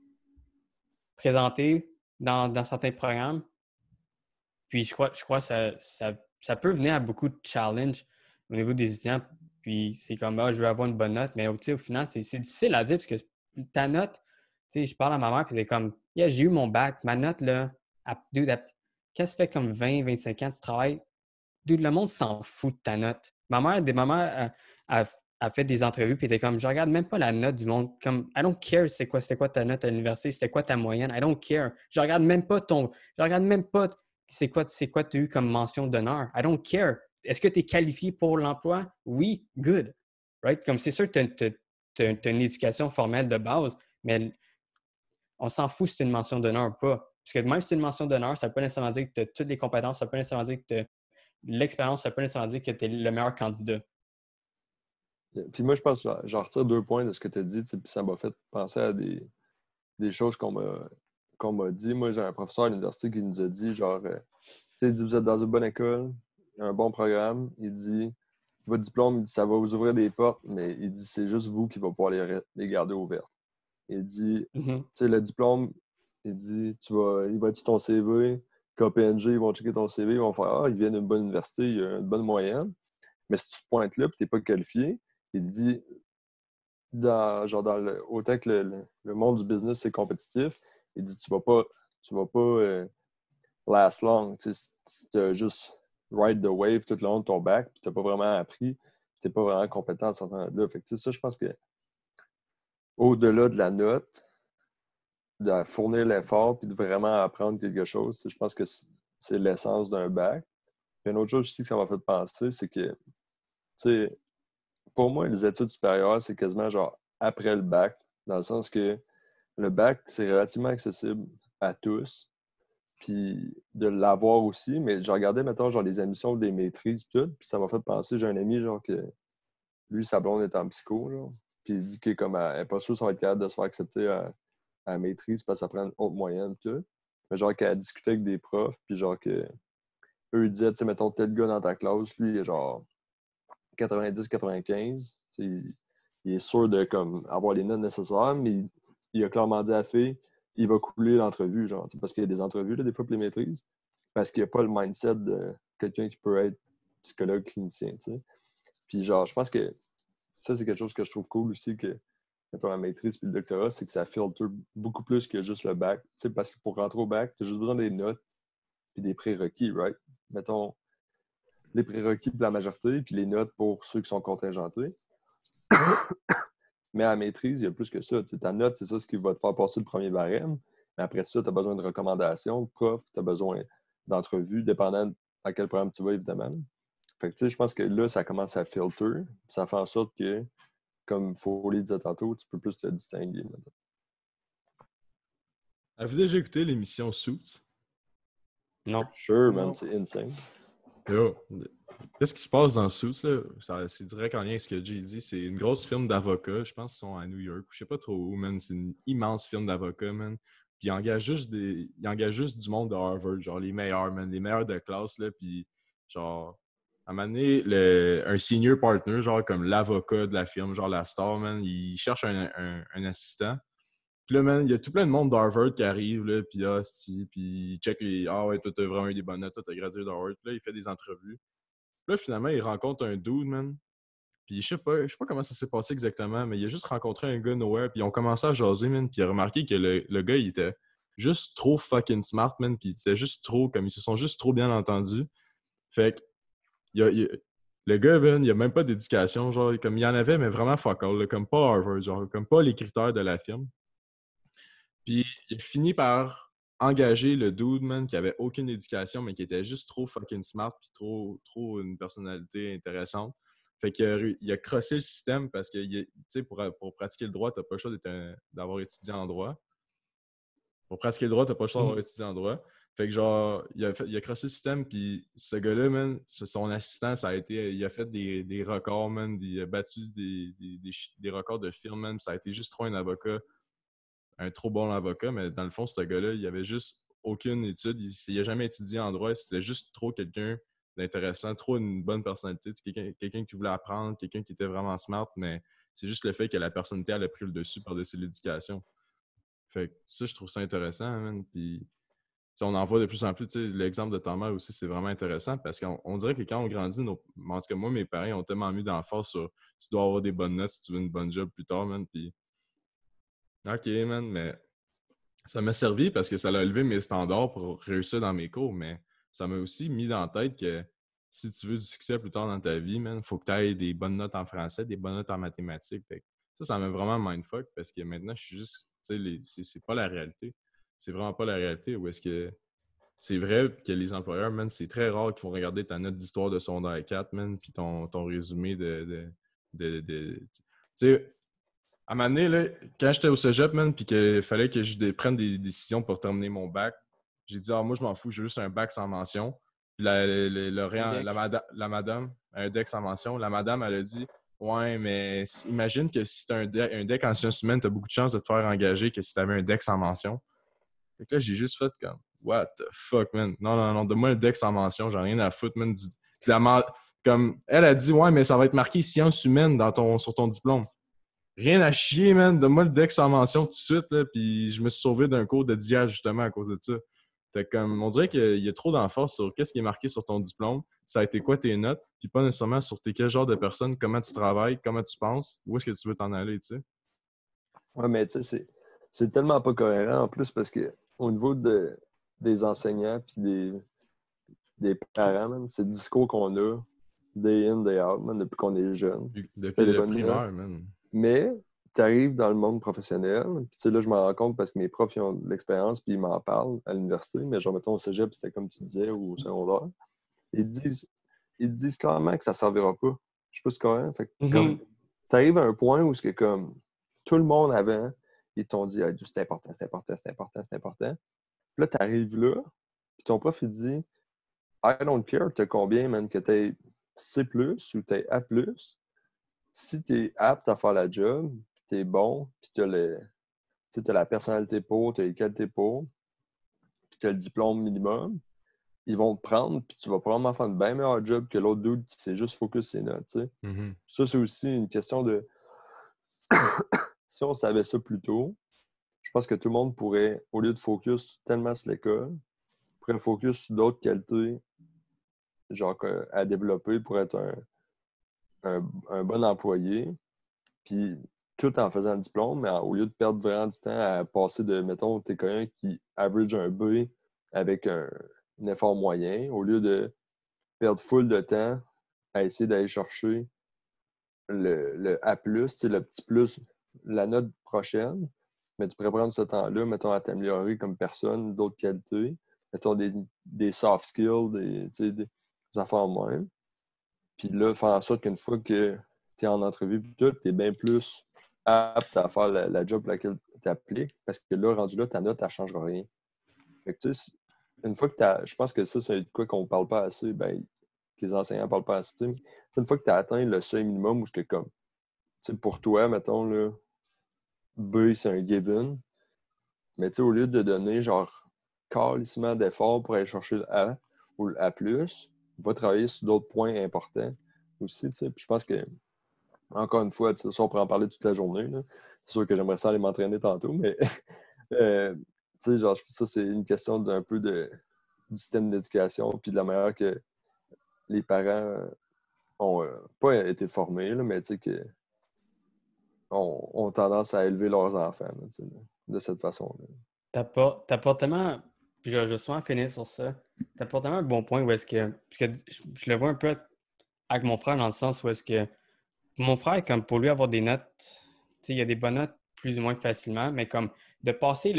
présenté dans certains programmes. Puis je crois que ça peut venir à beaucoup de challenges au niveau des étudiants. Puis c'est comme, je veux avoir une bonne note. Mais au final, c'est difficile à dire parce que ta note, je parle à ma mère, puis elle est comme, yeah, j'ai eu mon bac. Ma note, là, quand ça fait comme 20, 25 ans, tu travailles Dude, le monde s'en fout de ta note. Ma mère a fait des entrevues, puis elle était comme, je regarde même pas la note du monde. Comme, I don't care c'était quoi ta note à l'université, c'est quoi ta moyenne, I don't care. Je regarde même pas c'est quoi tu as eu comme mention d'honneur. I don't care. Est-ce que tu es qualifié pour l'emploi? Oui, good. Right? Comme c'est sûr que tu as une éducation formelle de base, mais on s'en fout si c'est une mention d'honneur ou pas. Parce que même si c'est une mention d'honneur, ça ne veut pas nécessairement dire que tu as toutes les compétences, ça ne veut pas nécessairement dire que tu as l'expérience, ça ne veut pas nécessairement dire que tu es le meilleur candidat. Puis moi, je pense que j'en retire 2 points de ce que tu as dit, puis ça m'a fait penser à des choses qu'on m'a dit. Moi, j'ai un professeur à l'université qui nous a dit, genre, tu sais, il dit, vous êtes dans une bonne école, un bon programme. Il dit, votre diplôme, il dit, ça va vous ouvrir des portes, mais il dit, c'est juste vous qui va pouvoir les garder ouvertes. Il dit, tu sais, le diplôme, il dit, il va être sur ton CV, KPMG, ils vont checker ton CV, ils vont faire, ah, il vient d'une bonne université, il a une bonne moyenne. Mais si tu te pointes là et tu n'es pas qualifié, il dit, autant que le monde du business, c'est compétitif, il dit, tu vas pas last long. Si tu as juste ride the wave tout le long de ton bac, puis tu n'as pas vraiment appris, tu n'es pas vraiment compétent à ce moment-là. Fait que, ça, je pense que au-delà de la note, de fournir l'effort puis de vraiment apprendre quelque chose, je pense que c'est l'essence d'un bac. Puis une autre chose aussi que ça m'a fait penser, c'est que, tu sais, pour moi, les études supérieures, c'est quasiment genre après le bac, dans le sens que le bac, c'est relativement accessible à tous, puis de l'avoir aussi, mais je regardais, mettons, genre les admissions des maîtrises, tout, puis ça m'a fait penser, j'ai un ami, genre, que lui, sa blonde est en psycho, genre, puis il dit que comme elle n'est pas sûre que ça va être capable de se faire accepter à la maîtrise parce que ça prend une haute moyenne, tout. Mais genre qu'elle discutait avec des profs, puis genre que eux, ils disaient, tu sais, mettons, tel gars dans ta classe, lui, il est genre 90-95, il est sûr de comme avoir les notes nécessaires, mais il a clairement dit à la fille, il va couler l'entrevue, genre, parce qu'il y a des entrevues, là, des fois, pour les maîtrises, parce qu'il n'y a pas le mindset de quelqu'un qui peut être psychologue clinicien, tu sais. Puis genre, je pense que ça, c'est quelque chose que je trouve cool aussi, que mettons, la maîtrise puis le doctorat, c'est que ça filtre beaucoup plus que juste le bac. Tu sais, parce que pour rentrer au bac, tu as juste besoin des notes puis des prérequis, right? Mettons, les prérequis pour la majorité puis les notes pour ceux qui sont contingentés. Mais à la maîtrise, il y a plus que ça. Tu sais, ta note, c'est ça ce qui va te faire passer le premier barème. Mais après ça, tu as besoin de recommandations, de prof, tu as besoin d'entrevues, dépendant à quel programme tu vas, évidemment. Fait que, tu sais, je pense que là, ça commence à filter. Ça fait en sorte que, comme Foley disait tantôt, tu peux plus te distinguer. Maintenant. Avez-vous déjà écouté l'émission Suits? Non. Sure, man, c'est insane. Yo, qu'est-ce qui se passe dans Suits, là? C'est direct en lien avec ce que Jay dit. C'est une grosse film d'avocats. Je pense qu'ils sont à New York. Je sais pas trop où, man. C'est une immense film d'avocats, man. Puis ils engagent juste du monde de Harvard, genre les meilleurs, man. Les meilleurs de classe, là. Puis, genre, à un moment donné, un senior partner, genre comme l'avocat de la firme, genre la star, man, il cherche un assistant. Puis là, man, il y a tout plein de monde d'Harvard qui arrive, là, puis puis il check les « Ah ouais, toi, t'as vraiment eu des bonnes notes, toi, t'as gradué d'Harvard. » Puis là, il fait des entrevues. Puis là, finalement, il rencontre un dude, man. Puis je sais pas comment ça s'est passé exactement, mais il a juste rencontré un gars nowhere, puis ils ont commencé à jaser, man, puis il a remarqué que le gars, il était juste trop fucking smart, man, puis il était juste trop, comme ils se sont juste trop bien entendus. Fait que, le gars, man, il a même pas d'éducation, genre, comme il y en avait, mais vraiment fuck all, là, comme pas Harvard, genre, comme pas les critères de la firme. Puis il a fini par engager le dude, man, qui avait aucune éducation, mais qui était juste trop fucking smart, puis trop une personnalité intéressante. Fait qu'il a crossé le système parce que, tu sais, pour pratiquer le droit, t'as pas le choix d'avoir étudié en droit. Pour pratiquer le droit, t'as pas le choix d'avoir étudié en droit. Fait que genre, il a crossé le système, puis ce gars-là, man, son assistant, il a fait des records, man, il a battu des records de firme, man, ça a été juste trop un trop bon avocat, mais dans le fond, ce gars-là, il avait juste aucune étude, il n'a jamais étudié en droit, c'était juste trop quelqu'un d'intéressant, trop une bonne personnalité, quelqu'un qui voulait apprendre, quelqu'un qui était vraiment smart, mais c'est juste le fait que la personnalité, elle a pris le dessus par-dessus l'éducation. Fait que ça, je trouve ça intéressant, man. Puis, on en voit de plus en plus, l'exemple de ta mère aussi, c'est vraiment intéressant parce qu'on dirait que quand on grandit, en tout cas, moi, mes parents ont tellement mis d'emphase sur tu dois avoir des bonnes notes si tu veux une bonne job plus tard, man. Puis, OK, man, mais ça m'a servi parce que ça a élevé mes standards pour réussir dans mes cours, mais ça m'a aussi mis dans la tête que si tu veux du succès plus tard dans ta vie, man, faut que tu aies des bonnes notes en français, des bonnes notes en mathématiques. Fait que ça m'a vraiment mindfuck parce que maintenant, je suis juste, tu sais, c'est pas la réalité. C'est vraiment pas la réalité. Où est-ce que c'est vrai que les employeurs, man, c'est très rare qu'ils vont regarder ta note d'histoire de secondaire 4, man, puis ton résumé tu sais, à un moment donné, là, quand j'étais au cégep, man, puis qu'il fallait que je prenne des décisions pour terminer mon bac, j'ai dit, moi, je m'en fous, j'ai juste un bac sans mention. Puis la madame, un deck sans mention, la madame, elle a dit, ouais, mais imagine que si tu as un deck en sciences humaines, tu as beaucoup de chances de te faire engager que si tu avais un deck sans mention. Fait que là, j'ai juste fait comme, what the fuck, man? Non, non, non, donne-moi le deck sans mention, j'en ai rien à foutre, man. Comme, elle a dit, ouais, mais ça va être marqué sciences humaines sur ton diplôme. Rien à chier, man. Donne-moi le deck sans mention tout de suite, là. Puis je me suis sauvé d'un cours de diage, justement, à cause de ça. Fait comme, on dirait qu'il y a trop d'emphase sur qu'est-ce qui est marqué sur ton diplôme, ça a été quoi tes notes, puis pas nécessairement sur t'es quel genre de personne, comment tu travailles, comment tu penses, où est-ce que tu veux t'en aller, tu sais. Ouais, mais tu sais, c'est tellement pas cohérent en plus parce que au niveau des enseignants puis des parents, man, c'est le discours qu'on a day in, day out, man, depuis qu'on est jeune. Depuis le primaire, man. Mais tu arrives dans le monde professionnel, puis tu sais, là, je m'en rends compte parce que mes profs ils ont de l'expérience puis ils m'en parlent à l'université, mais genre, mettons, au cégep, c'était comme tu disais, ou au secondaire. Ils disent clairement que ça ne servira pas. Je sais pas si c'est cohérent. Fait que, comme, tu arrives à un point où c'est comme tout le monde avant, ils t'ont dit c'est important, c'est important, c'est important, c'est important. Puis là, tu arrives là, puis ton prof, il dit I don't care, t'as combien, man, que t'es C+, ou t'es A+, si t'es apte à faire la job, puis t'es bon, puis t'as la personnalité pour, t'as les qualités pour, puis t'as le diplôme minimum, ils vont te prendre, puis tu vas probablement faire un bien meilleur job que l'autre dude qui s'est juste focus ses notes, tu sais. Mm-hmm. Ça, c'est aussi une question de... Si on savait ça plus tôt, je pense que tout le monde pourrait, au lieu de focus tellement sur l'école, pourrait focus sur d'autres qualités, genre à développer pour être un bon employé, puis tout en faisant le diplôme, mais au lieu de perdre vraiment du temps à passer de, mettons, t'es quelqu'un qui average un B avec un effort moyen, au lieu de perdre full de temps à essayer d'aller chercher le A+, c'est le petit plus, la note prochaine, mais tu pourrais prendre ce temps-là, mettons, à t'améliorer comme personne, d'autres qualités, mettons des soft skills, des affaires de même. Puis là, faire en sorte qu'une fois que tu es en entrevue, tu es bien plus apte à faire la job pour laquelle tu appliques, parce que là, rendu là, ta note, elle ne changera rien. Fait que, tu sais, une fois que je pense que ça, c'est de quoi qu'on ne parle pas assez, ben, que les enseignants ne parlent pas assez. Une fois que tu as atteint le seuil minimum, où c'est comme, tu sais, pour toi, mettons, là, B, c'est un given, mais tu sais, au lieu de donner, genre, calissement d'efforts pour aller chercher le A ou le A+, va travailler sur d'autres points importants aussi, tu sais. Puis je pense que, encore une fois, ça, on pourrait en parler toute la journée, là. C'est sûr que j'aimerais ça aller m'entraîner tantôt, mais tu sais, genre, ça, c'est une question d'un peu du système d'éducation, puis de la manière que les parents ont pas été formés, là, mais tu sais, que ont tendance à élever leurs enfants, là, tu sais, de cette façon-là. T'apportes tellement, puis je vais souvent finir sur ça, t'apportes tellement un bon point où est-ce que, parce que je le vois un peu avec mon frère dans le sens où est-ce que mon frère, comme pour lui avoir des notes, tu sais, il y a des bonnes notes plus ou moins facilement, mais comme de passer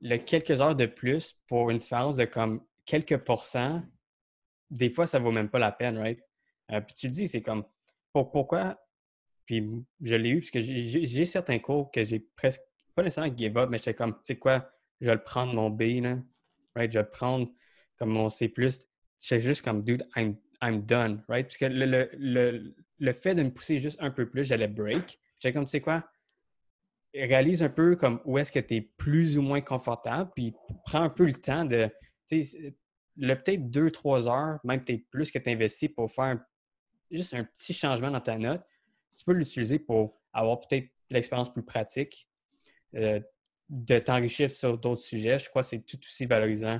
le quelques heures de plus pour une différence de comme quelques pourcents, des fois, ça vaut même pas la peine, right? Puis tu le dis, c'est comme, pourquoi? Puis je l'ai eu, parce que j'ai certains cours que j'ai presque, pas nécessairement give up, mais j'étais comme, tu sais quoi, je vais le prendre mon B, là, right? Je vais le prendre comme mon C+. J'étais juste comme, dude, I'm done, right? Parce que le fait de me pousser juste un peu plus, j'allais break. J'étais comme, tu sais quoi, réalise un peu comme où est-ce que tu es plus ou moins confortable, puis prends un peu le temps de, tu sais, peut-être 2-3 heures, même peut-être plus que tu investis pour faire juste un petit changement dans ta note, tu peux l'utiliser pour avoir peut-être l'expérience plus pratique, de t'enrichir sur d'autres sujets. Je crois que c'est tout aussi valorisant.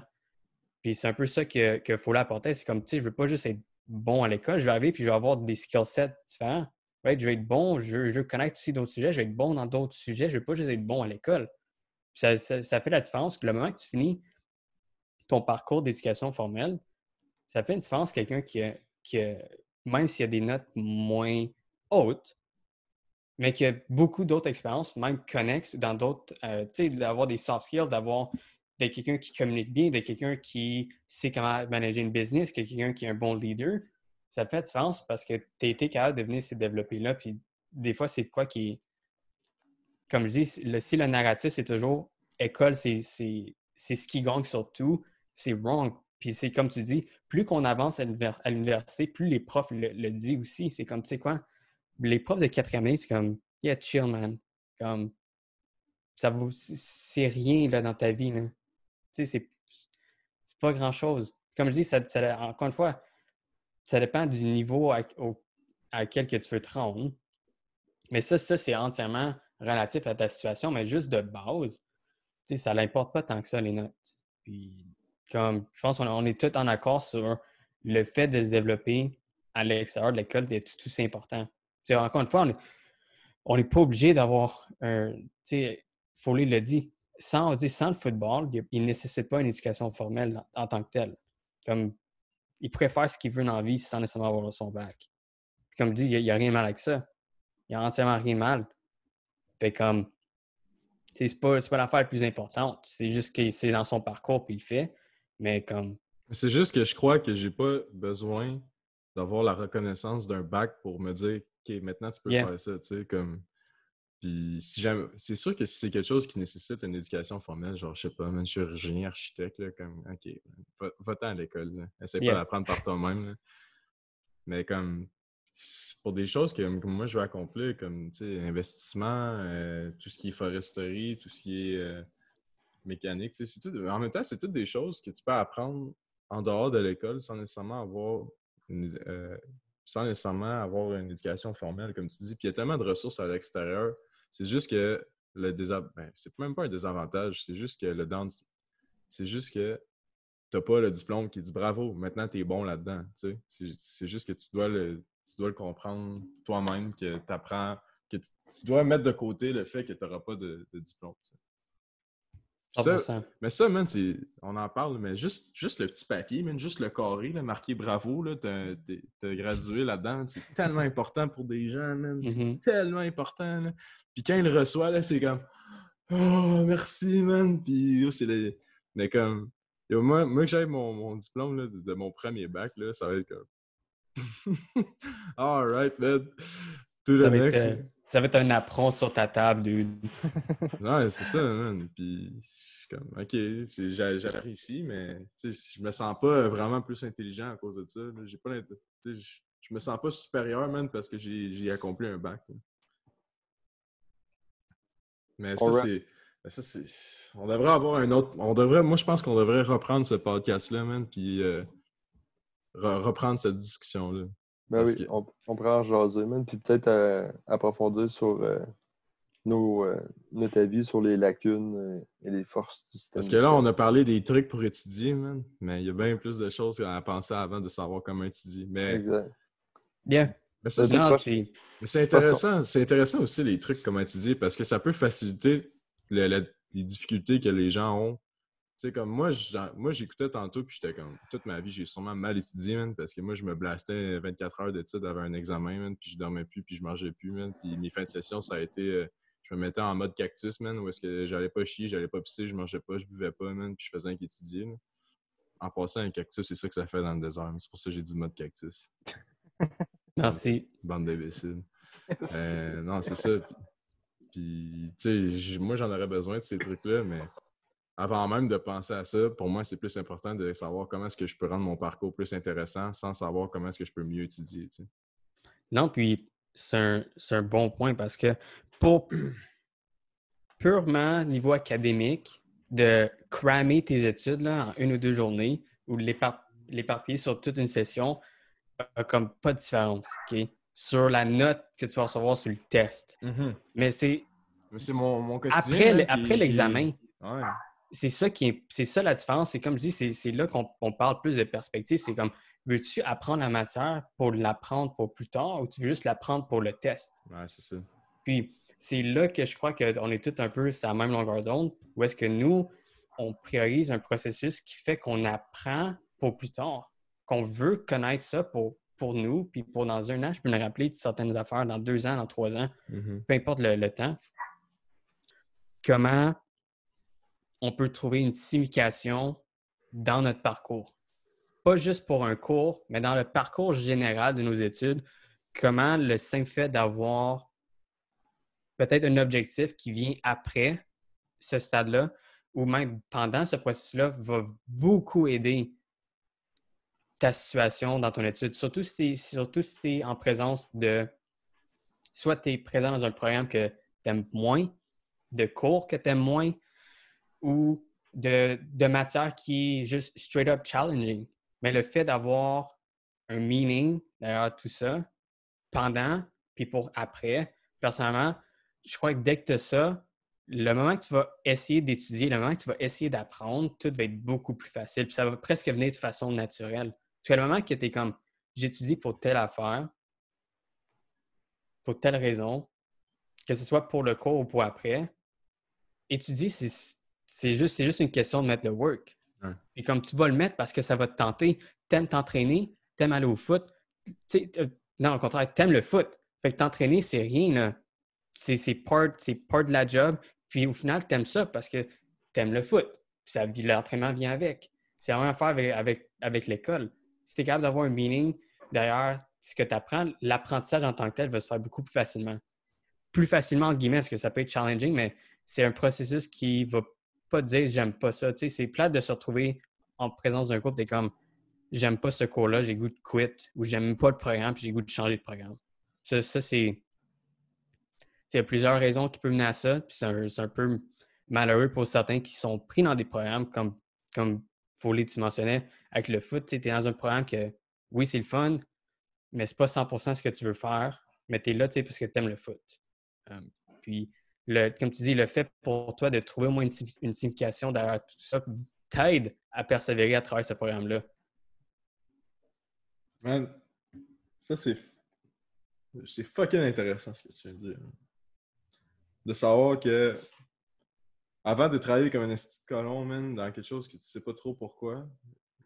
Puis c'est un peu ça qu'il faut l'apporter. C'est comme, tu sais, je ne veux pas juste être bon à l'école, je vais arriver puis je vais avoir des skill sets différents. Right? Je vais être bon, je veux connaître aussi d'autres sujets, je vais être bon dans d'autres sujets, je ne veux pas juste être bon à l'école. Puis ça fait la différence que le moment que tu finis ton parcours d'éducation formelle, ça fait une différence quelqu'un qui a que même s'il y a des notes moins hautes, mais qu'il y a beaucoup d'autres expériences, même connexes dans d'autres, tu sais, d'avoir des soft skills, d'être quelqu'un qui communique bien, d'être quelqu'un qui sait comment manager une business, quelqu'un qui est un bon leader, ça fait la différence parce que tu as été capable de venir se développer là. Puis des fois, c'est quoi qui est, comme je dis, si le narratif, c'est toujours école, c'est ce qui gagne surtout, c'est wrong. Puis c'est comme tu dis, plus qu'on avance à l'université, plus les profs le disent aussi. C'est comme, tu sais quoi, les profs de quatrième année, c'est comme, yeah, chill, man. Comme, c'est rien là, dans ta vie. Là. Tu sais, c'est pas grand-chose. Comme je dis, encore une fois, ça dépend du niveau à quel que tu veux te rendre. Mais ça c'est entièrement relatif à ta situation, mais juste de base, tu sais, ça n'importe pas tant que ça, les notes. Puis, comme, je pense qu'on est tous en accord sur le fait de se développer à l'extérieur de l'école est tout aussi important. Tu sais, encore une fois, on n'est pas obligé d'avoir un. Tu sais, Foley l'a dit, sans le football, il ne nécessite pas une éducation formelle en tant que telle. Comme, il pourrait faire ce qu'il veut dans la vie sans nécessairement avoir son bac. Puis comme je dis, il n'y a rien de mal avec ça. Il n'y a entièrement rien de mal. Fait comme, c'est pas l'affaire la plus importante. C'est juste que c'est dans son parcours puis il le fait. Mais comme. C'est juste que je crois que j'ai pas besoin d'avoir la reconnaissance d'un bac pour me dire OK, maintenant tu peux faire ça, tu sais, comme. Puis si jamais. C'est sûr que si c'est quelque chose qui nécessite une éducation formelle, genre, je sais pas, même chirurgien, architecte, là, comme OK, va-t'en à l'école, là. Essaye pas d'apprendre par toi-même. Là. Mais comme pour des choses que moi je veux accomplir, comme investissement, tout ce qui est foresterie, tout ce qui est mécanique, en même temps, c'est toutes des choses que tu peux apprendre en dehors de l'école sans nécessairement avoir une éducation formelle, comme tu dis. Puis il y a tellement de ressources à l'extérieur. C'est juste que c'est même pas un désavantage, c'est juste que c'est juste que t'as pas le diplôme qui dit bravo, maintenant t'es bon là-dedans. C'est juste que tu dois le comprendre toi-même, que tu apprends, que tu dois mettre de côté le fait que tu n'auras pas de diplôme. Mais ça, man, on en parle, mais juste le petit papier, man, juste le carré, là, marqué bravo, là, t'as gradué là-dedans, c'est tellement important pour des gens, man. C'est tellement important. Là. Puis quand ils le reçoivent, là, c'est comme oh, merci, man. Puis mais comme moi que j'ai mon diplôme là, de mon premier bac, là, ça va être comme all right, man. Ça va être un apprend sur ta table, dude. Ouais, c'est ça, man. Puis comme, OK, j'apprécie, mais je me sens pas vraiment plus intelligent à cause de ça. J'ai pas je me sens pas supérieur, man, parce que j'ai accompli un bac. Là. Mais ça, c'est... On devrait avoir un autre... Moi, je pense qu'on devrait reprendre ce podcast-là, man, puis reprendre cette discussion-là. Ben oui, on pourrait en jaser, man, puis peut-être approfondir sur notre avis sur les lacunes et les forces du système. Parce que là, on a parlé des trucs pour étudier, man, mais il y a bien plus de choses qu'on a pensé avant de savoir comment étudier. Mais... Exact. Bien. Mais ça, c'est intéressant. C'est intéressant aussi, les trucs comment étudier, parce que ça peut faciliter les difficultés que les gens ont. Tu sais, comme moi, j'écoutais tantôt, puis j'étais comme, toute ma vie, j'ai sûrement mal étudié, man, parce que moi, je me blastais 24 heures d'études avant un examen, man, puis je dormais plus, puis je mangeais plus, man, puis mes fins de session, ça a été, je me mettais en mode cactus, man, où est-ce que j'allais pas chier, j'allais pas pisser, je mangeais pas, je buvais pas, man, puis je faisais un qu'étudier, là. En passant, un cactus, c'est ça que ça fait dans le désert, c'est pour ça que j'ai dit mode cactus. Merci. Bande d'imbéciles. Non, c'est ça. Puis, tu sais, moi, j'en aurais besoin de ces trucs-là, mais avant même de penser à ça, pour moi, c'est plus important de savoir comment est-ce que je peux rendre mon parcours plus intéressant sans savoir comment est-ce que je peux mieux étudier, tu sais. Non, puis c'est un bon point parce que pour purement niveau académique, de cramer tes études là, en 1 ou 2 journées ou l'éparpiller sur toute une session, comme pas de différence, OK? Sur la note que tu vas recevoir sur le test. Mm-hmm. Mais c'est mon quotidien. Après l'examen. Ouais. C'est ça la différence. C'est comme je dis, c'est là qu'on parle plus de perspective. C'est comme, veux-tu apprendre la matière pour l'apprendre pour plus tard ou tu veux juste l'apprendre pour le test? Ouais, c'est ça. Puis, c'est là que je crois qu'on est tous un peu sur la même longueur d'onde, où est-ce que nous, on priorise un processus qui fait qu'on apprend pour plus tard, qu'on veut connaître ça pour pour nous, puis pour dans 1 an, je peux me rappeler de certaines affaires, dans 2 ans, dans 3 ans, Mhm. peu importe le temps, comment on peut trouver une signification dans notre parcours. Pas juste pour un cours, mais dans le parcours général de nos études, comment le simple fait d'avoir peut-être un objectif qui vient après ce stade-là, ou même pendant ce processus-là, va beaucoup aider ta situation dans ton étude. Surtout si tu es en présence de... Soit tu es présent dans un programme que tu aimes moins, de cours que tu aimes moins, ou de matière qui est juste straight up challenging. Mais le fait d'avoir un meaning derrière tout ça, pendant, puis pour après, personnellement, je crois que dès que tu as ça, le moment que tu vas essayer d'étudier, le moment que tu vas essayer d'apprendre, tout va être beaucoup plus facile. Puis ça va presque venir de façon naturelle. Parce que le moment que tu es comme, j'étudie pour telle affaire, pour telle raison, que ce soit pour le cours ou pour après, étudier, c'est juste une question de mettre le work. Ouais. Et comme tu vas le mettre parce que ça va te tenter, t'aimes t'entraîner, t'aimes aller au foot. Non, au contraire, t'aimes le foot. Fait que t'entraîner, c'est rien, là. C'est part de la job. Puis au final, t'aimes ça parce que t'aimes le foot. Puis l'entraînement vient avec. C'est la même affaire avec l'école. Si t'es capable d'avoir un meaning derrière ce que tu apprends, l'apprentissage en tant que tel va se faire beaucoup plus facilement. Plus facilement, entre guillemets, parce que ça peut être challenging, mais c'est un processus qui va pas te dire j'aime pas ça. Tu sais, c'est plate de se retrouver en présence d'un groupe, t'es comme j'aime pas ce cours-là, j'ai goût de quit, ou j'aime pas le programme, puis j'ai goût de changer de programme. Ça c'est. Il y a plusieurs raisons qui peuvent mener à ça, puis c'est un peu malheureux pour certains qui sont pris dans des programmes comme Foley, tu mentionnais, avec le foot. Tu es dans un programme que, oui, c'est le fun, mais c'est pas 100% ce que tu veux faire, mais tu es là parce que tu aimes le foot. Puis, comme tu dis, le fait pour toi de trouver au moins une signification derrière tout ça t'aide à persévérer à travers ce programme-là. Man, ça c'est fucking intéressant ce que tu viens de dire. De savoir que avant de travailler comme un esti de colon, man, dans quelque chose que tu sais pas trop pourquoi,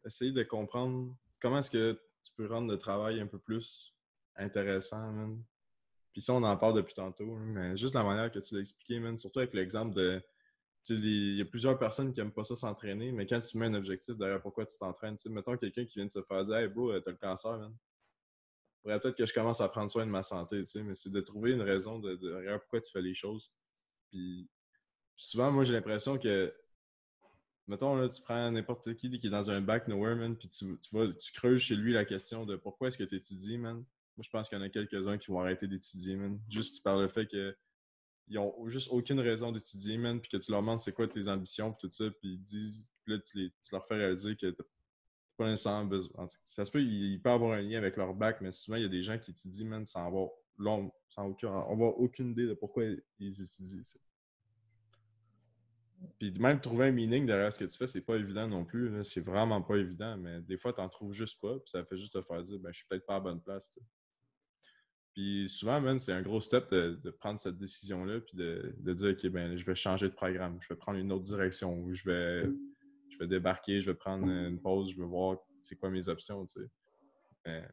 essayer de comprendre comment est-ce que tu peux rendre le travail un peu plus intéressant, man. Puis ça, on en parle depuis tantôt, hein, mais juste la manière que tu l'as expliqué, man, surtout avec l'exemple de... Il y a plusieurs personnes qui n'aiment pas ça s'entraîner, mais quand tu mets un objectif derrière pourquoi tu t'entraînes, mettons quelqu'un qui vient de se faire dire « Hey bro, t'as le cancer, man. Faudrait peut-être que je commence à prendre soin de ma santé, mais c'est de trouver une raison derrière pourquoi tu fais les choses. » Puis souvent, moi, j'ai l'impression que mettons, là, tu prends n'importe qui est dans un back nowhere, man, puis tu creuses chez lui la question de pourquoi est-ce que tu étudies, man. Moi, je pense qu'il y en a quelques-uns qui vont arrêter d'étudier, man. Juste par le fait qu'ils n'ont juste aucune raison d'étudier, man, puis que tu leur demandes c'est quoi tes ambitions, puis tout ça, puis ils disent, puis là, tu leur fais réaliser que t'as pas nécessairement besoin. Ça se peut, il peut avoir un lien avec leur bac, mais souvent, il y a des gens qui étudient, man, sans avoir aucune idée de pourquoi ils étudient. Ça. Puis même trouver un meaning derrière ce que tu fais, c'est pas évident non plus. Là. C'est vraiment pas évident, mais des fois, t'en trouves juste pas, puis ça fait juste te faire dire, ben, je suis peut-être pas à la bonne place. T'sais. Puis souvent, man, c'est un gros step de prendre cette décision-là, puis de dire, OK, ben, je vais changer de programme, je vais prendre une autre direction, ou je vais débarquer, je vais prendre une pause, je vais voir c'est quoi mes options, tu sais.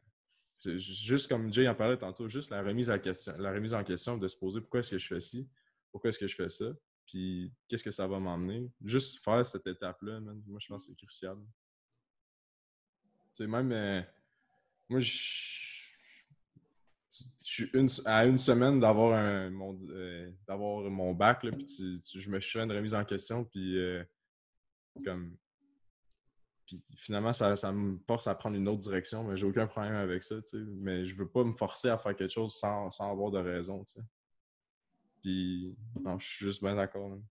C'est juste comme Jay en parlait tantôt, juste la remise en question de se poser pourquoi est-ce que je fais ci, pourquoi est-ce que je fais ça. Puis, qu'est-ce que ça va m'emmener? Juste faire cette étape-là, man, moi, je pense que c'est crucial. Tu sais, même, moi, je suis à une semaine d'avoir mon bac, là, puis je me fais une remise en question, puis puis finalement, ça me force à prendre une autre direction, mais j'ai aucun problème avec ça, tu sais. Mais je veux pas me forcer à faire quelque chose sans avoir de raison, tu sais. Puis, non, je suis juste bien d'accord, man.